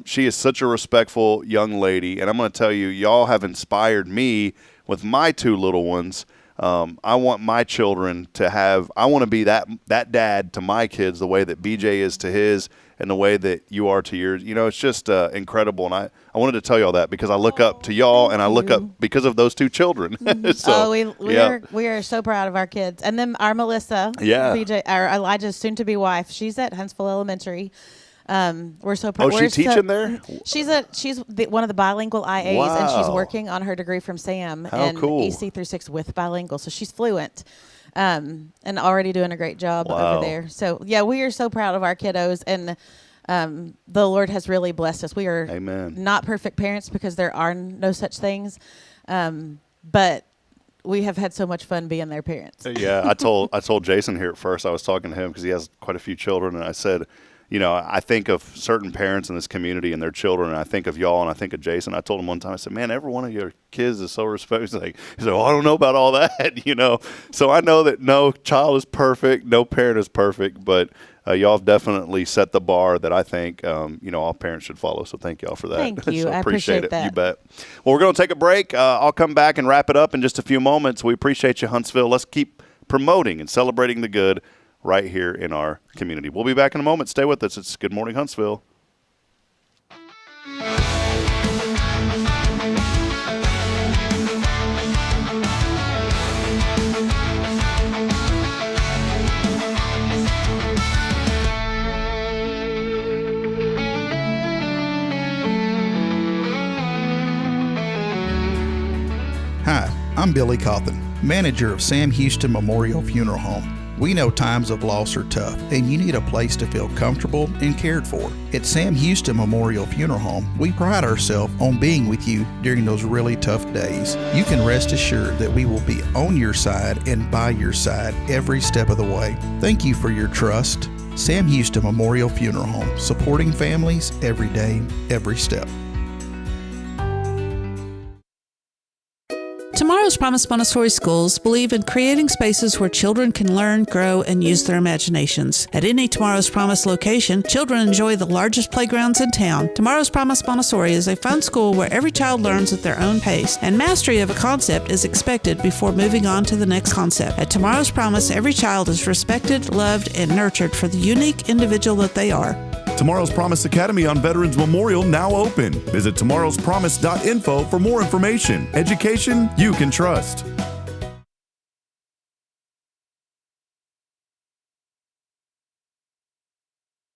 She is such a respectful young lady. And I'm going to tell you, y'all have inspired me with my two little ones. I want my children I want to be that dad to my kids the way that BJ is to his and the way that you are to yours. It's just incredible. And I wanted to tell y'all that because I look up to y'all and I look up because of those two children. So, we are so proud of our kids. And then our Melissa, BJ, our Elijah's soon-to-be wife, she's at Huntsville Elementary. We're so proud. Oh, she's teaching there? She's one of the bilingual IAs, and she's working on her degree from SAM and cool. EC through 6 with bilingual. So she's fluent and already doing a great job over there. So, yeah, we are so proud of our kiddos, and the Lord has really blessed us. We are not perfect parents because there are no such things, but we have had so much fun being their parents. Yeah, I told Jason here at first. I was talking to him because he has quite a few children, and I said, I think of certain parents in this community and their children, and I think of y'all, and I think of Jason. I told him one time, I said, man, every one of your kids is so respectful. He's like, well, I don't know about all that, So I know that no child is perfect, no parent is perfect, but y'all have definitely set the bar that I think, all parents should follow. So thank y'all for that. Thank you. So I appreciate that. You bet. Well, we're going to take a break. I'll come back and wrap it up in just a few moments. We appreciate you, Huntsville. Let's keep promoting and celebrating the good right here in our community. We'll be back in a moment. Stay with us. It's Good Morning Huntsville. Hi, I'm Billy Cawthon, manager of Sam Houston Memorial Funeral Home. We know times of loss are tough, and you need a place to feel comfortable and cared for. At Sam Houston Memorial Funeral Home, we pride ourselves on being with you during those really tough days. You can rest assured that we will be on your side and by your side every step of the way. Thank you for your trust. Sam Houston Memorial Funeral Home, supporting families every day, every step. Tomorrow's Promise Montessori schools believe in creating spaces where children can learn, grow, and use their imaginations. At any Tomorrow's Promise location, children enjoy the largest playgrounds in town. Tomorrow's Promise Montessori is a fun school where every child learns at their own pace, and mastery of a concept is expected before moving on to the next concept. At Tomorrow's Promise, every child is respected, loved, and nurtured for the unique individual that they are. Tomorrow's Promise Academy on Veterans Memorial now open. Visit tomorrowspromise.info for more information. Education you can trust.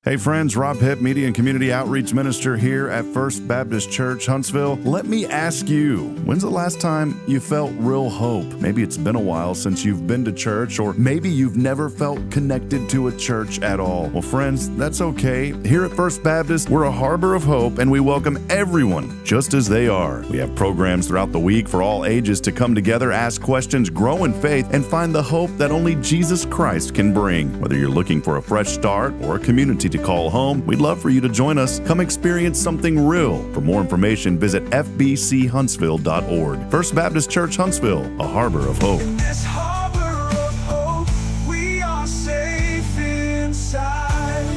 Hey friends, Rob Hipp, Media and Community Outreach Minister here at First Baptist Church, Huntsville. Let me ask you, when's the last time you felt real hope? Maybe it's been a while since you've been to church, or maybe you've never felt connected to a church at all. Well, friends, that's okay. Here at First Baptist, we're a harbor of hope, and we welcome everyone just as they are. We have programs throughout the week for all ages to come together, ask questions, grow in faith, and find the hope that only Jesus Christ can bring. Whether you're looking for a fresh start or a community to call home, we'd love for you to join us. Come experience something real. For more information, visit fbchuntsville.org. First Baptist Church Huntsville, a harbor of hope. This harbor of hope, we are safe inside.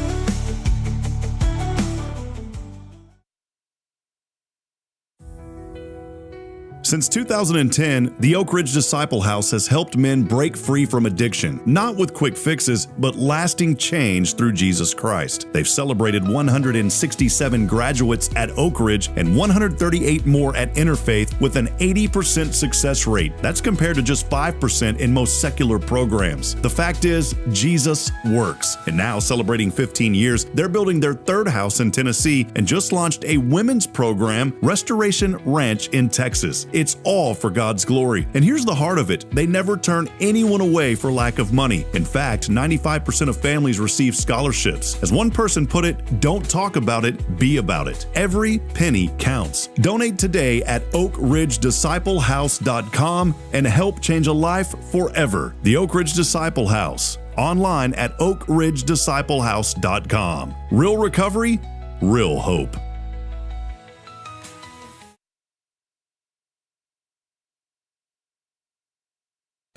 Since 2010, the Oak Ridge Disciple House has helped men break free from addiction, not with quick fixes, but lasting change through Jesus Christ. They've celebrated 167 graduates at Oak Ridge and 138 more at Interfaith with an 80% success rate. That's compared to just 5% in most secular programs. The fact is, Jesus works. And now, celebrating 15 years, they're building their third house in Tennessee and just launched a women's program, Restoration Ranch in Texas. It's all for God's glory. And here's the heart of it. They never turn anyone away for lack of money. In fact, 95% of families receive scholarships. As one person put it, don't talk about it, be about it. Every penny counts. Donate today at oakridgedisciplehouse.com and help change a life forever. The Oak Ridge Disciple House. Online at oakridgedisciplehouse.com. Real recovery, real hope.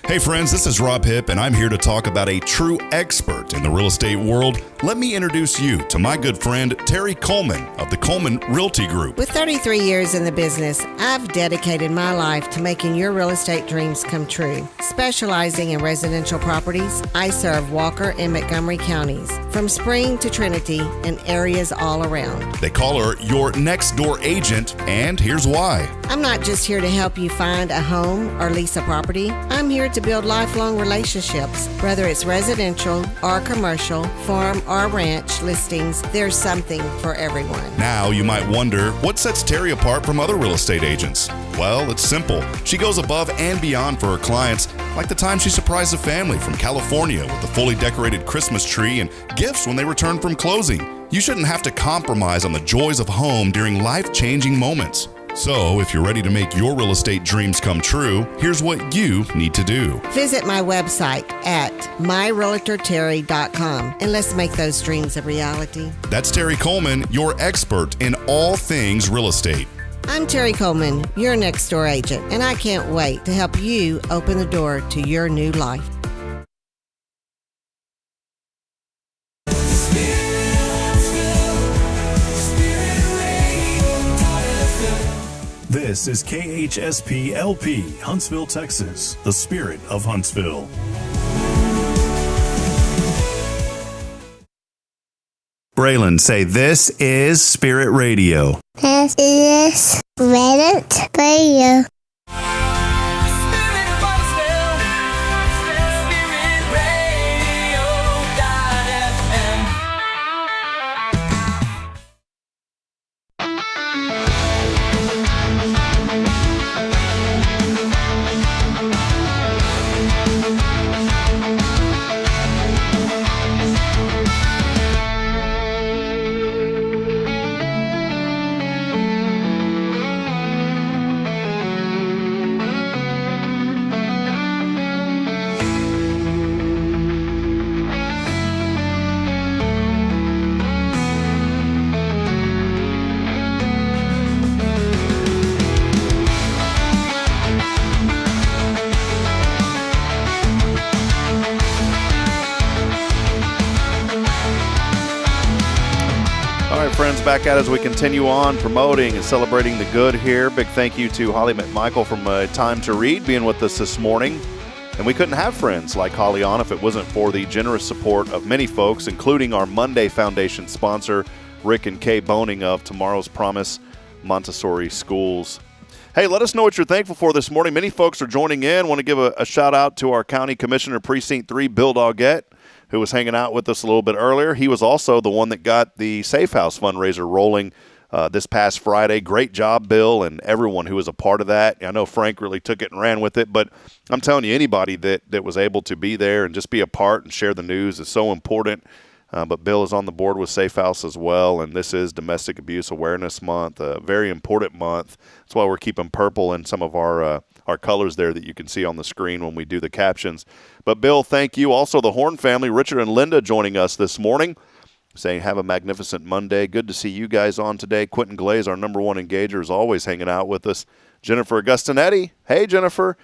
Hey friends, this is Rob Hipp, and I'm here to talk about a true expert in the real estate world. Let me introduce you to my good friend, Terry Coleman of the Coleman Realty Group. With 33 years in the business, I've dedicated my life to making your real estate dreams come true. Specializing in residential properties, I serve Walker and Montgomery counties, from Spring to Trinity and areas all around. They call her your next door agent, and here's why. I'm not just here to help you find a home or lease a property. I'm here to build lifelong relationships. Whether it's residential or commercial, farm or ranch listings, there's something for everyone. Now you might wonder, what sets Terry apart from other real estate agents? Well, it's simple. She goes above and beyond for her clients, like the time she surprised a family from California with a fully decorated Christmas tree and gifts when they returned from closing. You shouldn't have to compromise on the joys of home during life-changing moments. So, if you're ready to make your real estate dreams come true, here's what you need to do. Visit my website at myrealtorterry.com and let's make those dreams a reality. That's Terry Coleman, your expert in all things real estate. I'm Terry Coleman, your next door agent, and I can't wait to help you open the door to your new life. This is KHSP LP, Huntsville, Texas, the spirit of Huntsville. Braylon, say, this is Spirit Radio. This is Spirit Radio. Friends, back at it as we continue on promoting and celebrating the good here. Big thank you to Holly McMichael from Time to Read being with us this morning. And we couldn't have friends like Holly on if it wasn't for the generous support of many folks, including our Monday Foundation sponsor, Rick and Kay Boehning of Tomorrow's Promise Montessori Schools. Hey, let us know what you're thankful for this morning. Many folks are joining in. Want to give a shout out to our County Commissioner Precinct 3, Bill Doggett, who was hanging out with us a little bit earlier. He was also the one that got the Safe House fundraiser rolling this past Friday. Great job, Bill, and everyone who was a part of that. I know Frank really took it and ran with it, but I'm telling you, anybody that was able to be there and just be a part and share the news is so important. But Bill is on the board with Safe House as well, and this is Domestic Abuse Awareness Month, a very important month. That's why we're keeping purple in some of our colors there that you can see on the screen when we do the captions. But Bill, thank you. Also the Horn family, Richard and Linda, joining us this morning, saying have a magnificent Monday. Good to see you guys on today. Quentin Glaze, our number one engager, is always hanging out with us. Jennifer Augustinetti, hey Jennifer.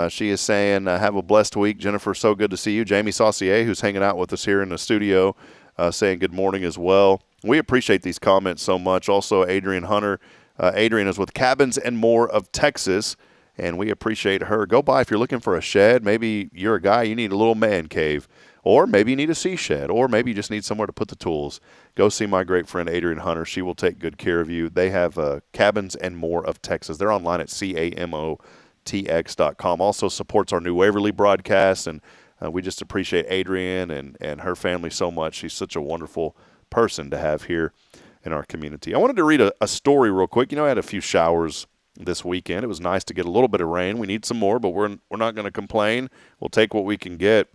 She is saying have a blessed week. Jennifer, so good to see you. Jamie Saucier, who's hanging out with us here in the studio, saying good morning as well. We appreciate these comments so much. Also Adrian Hunter. Adrian is with Cabins and More of Texas, and we appreciate her. Go by if you're looking for a shed. Maybe you're a guy, you need a little man cave, or maybe you need a sea shed, or maybe you just need somewhere to put the tools. Go see my great friend Adrian Hunter. She will take good care of you. They have Cabins and More of Texas. They're online at CAMOTX.com. Also supports our New Waverly broadcast, and we just appreciate Adrian and her family so much. She's such a wonderful person to have here in our community. I wanted to read a story real quick. You know, I had a few showers this weekend. It was nice to get a little bit of rain. We need some more, but we're not going to complain. We'll take what we can get.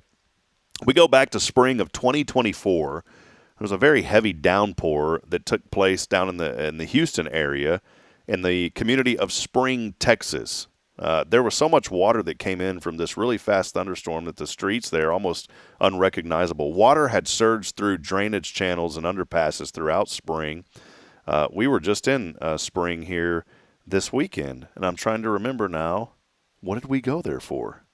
We go back to spring of 2024. There was a very heavy downpour that took place down in the Houston area in the community of Spring, Texas. There was so much water that came in from this really fast thunderstorm that the streets there are almost unrecognizable. Water had surged through drainage channels and underpasses throughout Spring. We were just in Spring here this weekend, and I'm trying to remember now, what did we go there for?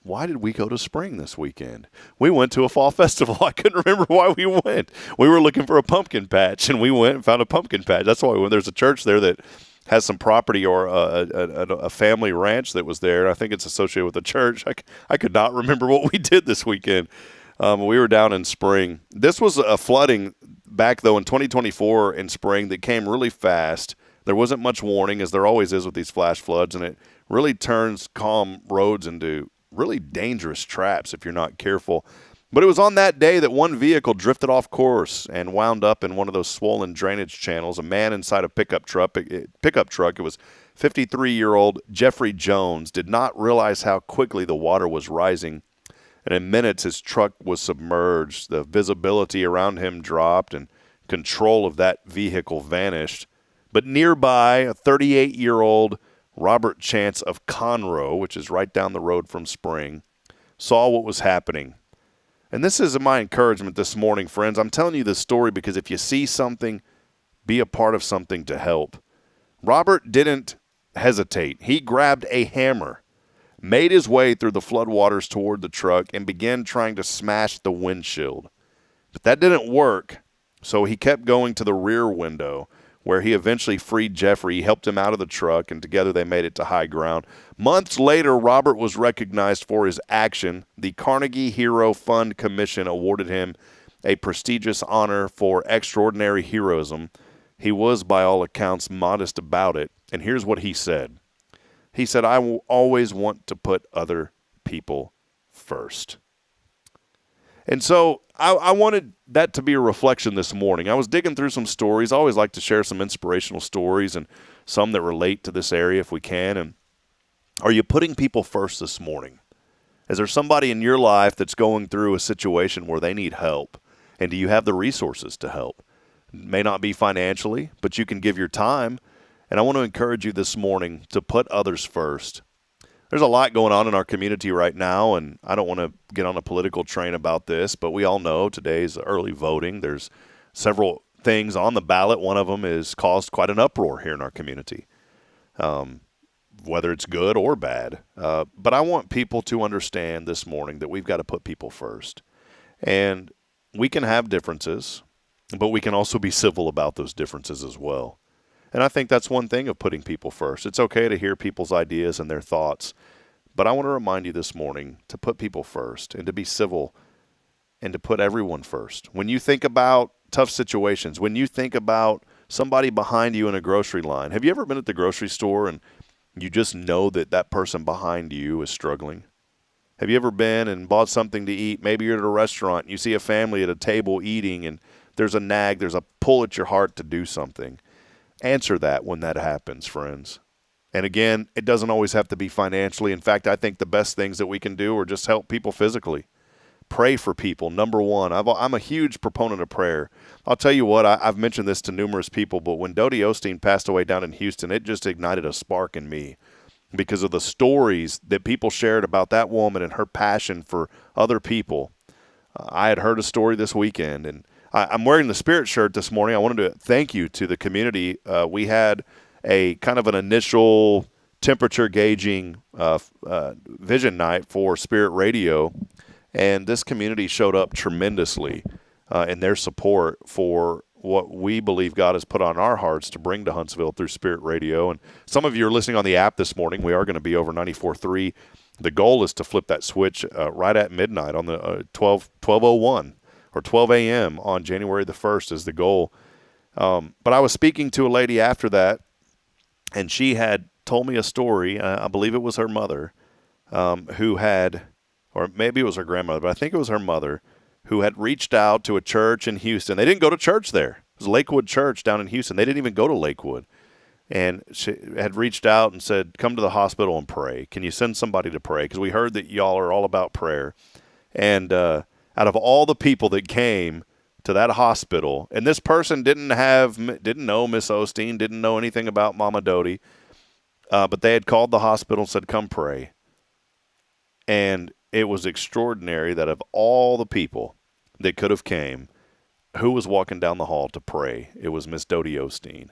Why did we go to Spring this weekend? We went to a fall festival. I couldn't remember why we went. We were looking for a pumpkin patch, and we went and found a pumpkin patch. That's why we went. There's a church there that has some property or a family ranch that was there. I think it's associated with the church. I could not remember what we did this weekend. We were down in Spring. This was a flooding back, though, in 2024 in Spring that came really fast. There wasn't much warning, as there always is with these flash floods, and it really turns calm roads into really dangerous traps if you're not careful. But it was on that day that one vehicle drifted off course and wound up in one of those swollen drainage channels. A man inside a pickup truck, it was 53-year-old Jeffrey Jones, did not realize how quickly the water was rising. And in minutes, his truck was submerged. The visibility around him dropped and control of that vehicle vanished. But nearby, a 38-year-old Robert Chance of Conroe, which is right down the road from Spring, saw what was happening. And this is my encouragement this morning, friends. I'm telling you this story because if you see something, be a part of something to help. Robert didn't hesitate. He grabbed a hammer, made his way through the floodwaters toward the truck, and began trying to smash the windshield. But that didn't work, so he kept going to the rear window, where he eventually freed Jeffrey. He helped him out of the truck, and together they made it to high ground. Months later, Robert was recognized for his action. The Carnegie Hero Fund Commission awarded him a prestigious honor for extraordinary heroism. He was, by all accounts, modest about it, and here's what he said. He said, "I will always want to put other people first." And so I wanted that to be a reflection this morning. I was digging through some stories. I always like to share some inspirational stories and some that relate to this area if we can. And are you putting people first this morning? Is there somebody in your life that's going through a situation where they need help? And do you have the resources to help? It may not be financially, but you can give your time. And I want to encourage you this morning to put others first. There's a lot going on in our community right now, and I don't want to get on a political train about this, but we all know today's early voting. There's several things on the ballot. One of them has caused quite an uproar here in our community, whether it's good or bad. But I want people to understand this morning that we've got to put people first. And we can have differences, but we can also be civil about those differences as well. And I think that's one thing of putting people first. It's okay to hear people's ideas and their thoughts, but I want to remind you this morning to put people first and to be civil and to put everyone first. When you think about tough situations, when you think about somebody behind you in a grocery line, have you ever been at the grocery store and you just know that that person behind you is struggling? Have you ever been and bought something to eat? Maybe you're at a restaurant and you see a family at a table eating and there's a nag, there's a pull at your heart to do something. Answer that when that happens, friends. And again, it doesn't always have to be financially. In fact, I think the best things that we can do are just help people physically. Pray for people, number one. I'm a huge proponent of prayer. I'll tell you what, I've mentioned this to numerous people, but when Dodie Osteen passed away down in Houston, it just ignited a spark in me because of the stories that people shared about that woman and her passion for other people. I had heard a story this weekend, and I'm wearing the Spirit shirt this morning. I wanted to thank you to the community. We had a kind of an initial temperature gauging vision night for Spirit Radio, and this community showed up tremendously in their support for what we believe God has put on our hearts to bring to Huntsville through Spirit Radio. And some of you are listening on the app this morning. We are going to be over 94.3. The goal is to flip that switch right at midnight on the 12:01. Or 12 a.m. on January the 1st is the goal. But I was speaking to a lady after that, and she had told me a story. I believe it was her mother who had, or maybe it was her grandmother, but I think it was her mother, who had reached out to a church in Houston. They didn't go to church there. It was Lakewood Church down in Houston. They didn't even go to Lakewood. and she had reached out and said, come to the hospital and pray. Can you send somebody to pray? Because we heard that y'all are all about prayer. And out of all the people that came to that hospital, and this person didn't know Miss Osteen, didn't know anything about Mama Doty, but they had called the hospital and said, come pray. And it was extraordinary that of all the people that could have came, who was walking down the hall to pray? It was Miss Doty Osteen.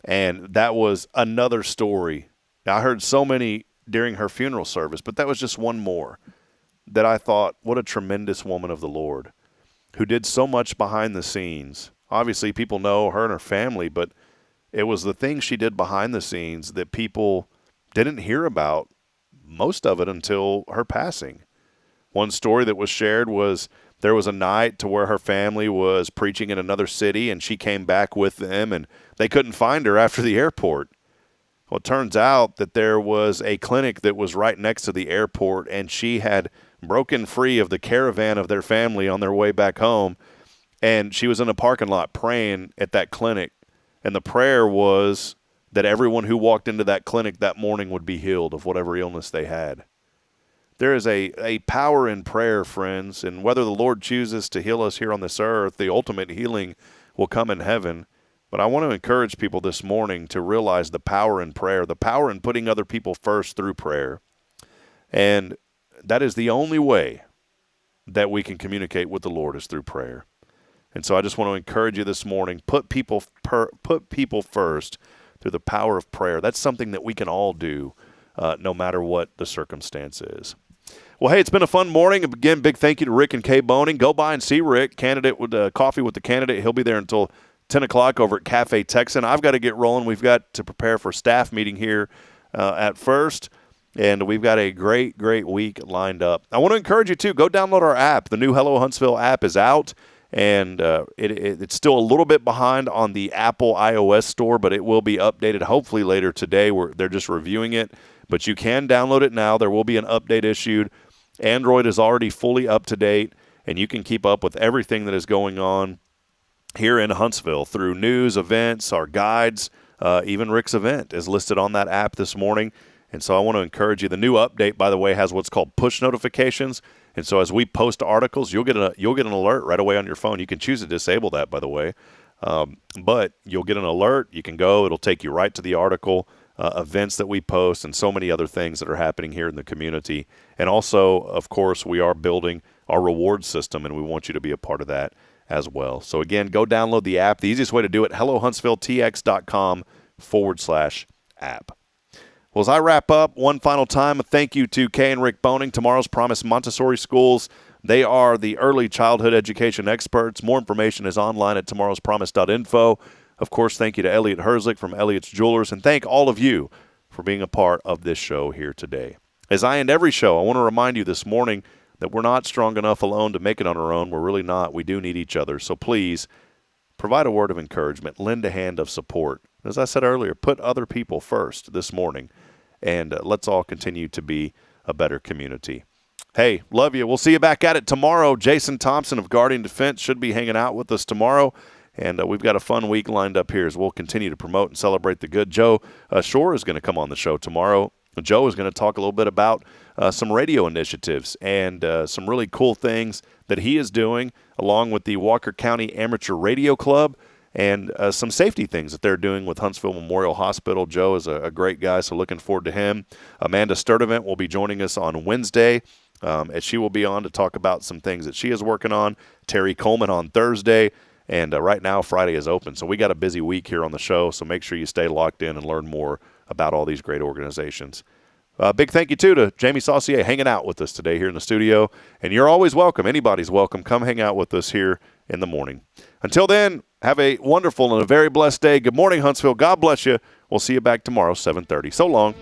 And that was another story. I heard so many during her funeral service, but that was just one more that I thought, what a tremendous woman of the Lord who did so much behind the scenes. Obviously, people know her and her family, but it was the things she did behind the scenes that people didn't hear about, most of it until her passing. One story that was shared was there was a night to where her family was preaching in another city, and she came back with them, and they couldn't find her after the airport. Well, it turns out that there was a clinic that was right next to the airport, and she had broken free of the caravan of their family on their way back home, and she was in a parking lot praying at that clinic. And the prayer was that everyone who walked into that clinic that morning would be healed of whatever illness they had. There is a power in prayer, friends, and whether the Lord chooses to heal us here on this earth, the ultimate healing will come in heaven. But I want to encourage people this morning to realize the power in prayer, the power in putting other people first through prayer. And that is the only way that we can communicate with the Lord is through prayer. And so I just want to encourage you this morning, put people first through the power of prayer. That's something that we can all do no matter what the circumstance is. Well, hey, it's been a fun morning. Again, big thank you to Rick and Kay Boehning. Go by and see Rick, candidate with Coffee with the Candidate. He'll be there until 10 o'clock over at Cafe Texan. I've got to get rolling. We've got to prepare for staff meeting here at First, and we've got a great, great week lined up. I want to encourage you, too, go download our app. The new Hello Huntsville app is out, and it's still a little bit behind on the Apple iOS store, but it will be updated hopefully later today. They're just reviewing it, but you can download it now. There will be an update issued. Android is already fully up to date, and you can keep up with everything that is going on here in Huntsville through news, events, our guides, even Rick's event is listed on that app this morning. And so I want to encourage you. The new update, by the way, has what's called push notifications. And so as we post articles, you'll get an alert right away on your phone. You can choose to disable that, by the way. But you'll get an alert. You can go. It'll take you right to the article, events that we post, and so many other things that are happening here in the community. And also, of course, we are building our reward system, and we want you to be a part of that as well. So again, go download the app. The easiest way to do it, hellohuntsvilletx.com/app. Well, as I wrap up, one final time, a thank you to Kay and Rick Boehning, Tomorrow's Promise Montessori Schools. They are the early childhood education experts. More information is online at tomorrowspromise.info. Of course, thank you to Elliot Herzlich from Elliot's Jewelers, and thank all of you for being a part of this show here today. As I end every show, I want to remind you this morning that we're not strong enough alone to make it on our own. We're really not. We do need each other. So please, provide a word of encouragement. Lend a hand of support. As I said earlier, put other people first this morning, and let's all continue to be a better community. Hey, love you. We'll see you back at it tomorrow. Jason Thompson of Guardian Defense should be hanging out with us tomorrow, and we've got a fun week lined up here as we'll continue to promote and celebrate the good. Joe Shore is going to come on the show tomorrow. Joe is going to talk a little bit about some radio initiatives and some really cool things that he is doing along with the Walker County Amateur Radio Club, and some safety things that they're doing with Huntsville Memorial Hospital. Joe is a great guy, so looking forward to him. Amanda Sturdivant will be joining us on Wednesday, as she will be on to talk about some things that she is working on. Terry Coleman on Thursday, and right now Friday is open. So we got a busy week here on the show, so make sure you stay locked in and learn more about all these great organizations. Big thank you, too, to Jamie Saucier hanging out with us today here in the studio. And you're always welcome. Anybody's welcome. Come hang out with us here in the morning. Until then, have a wonderful and a very blessed day. Good morning, Huntsville. God bless you. We'll see you back tomorrow, 7:30. So long.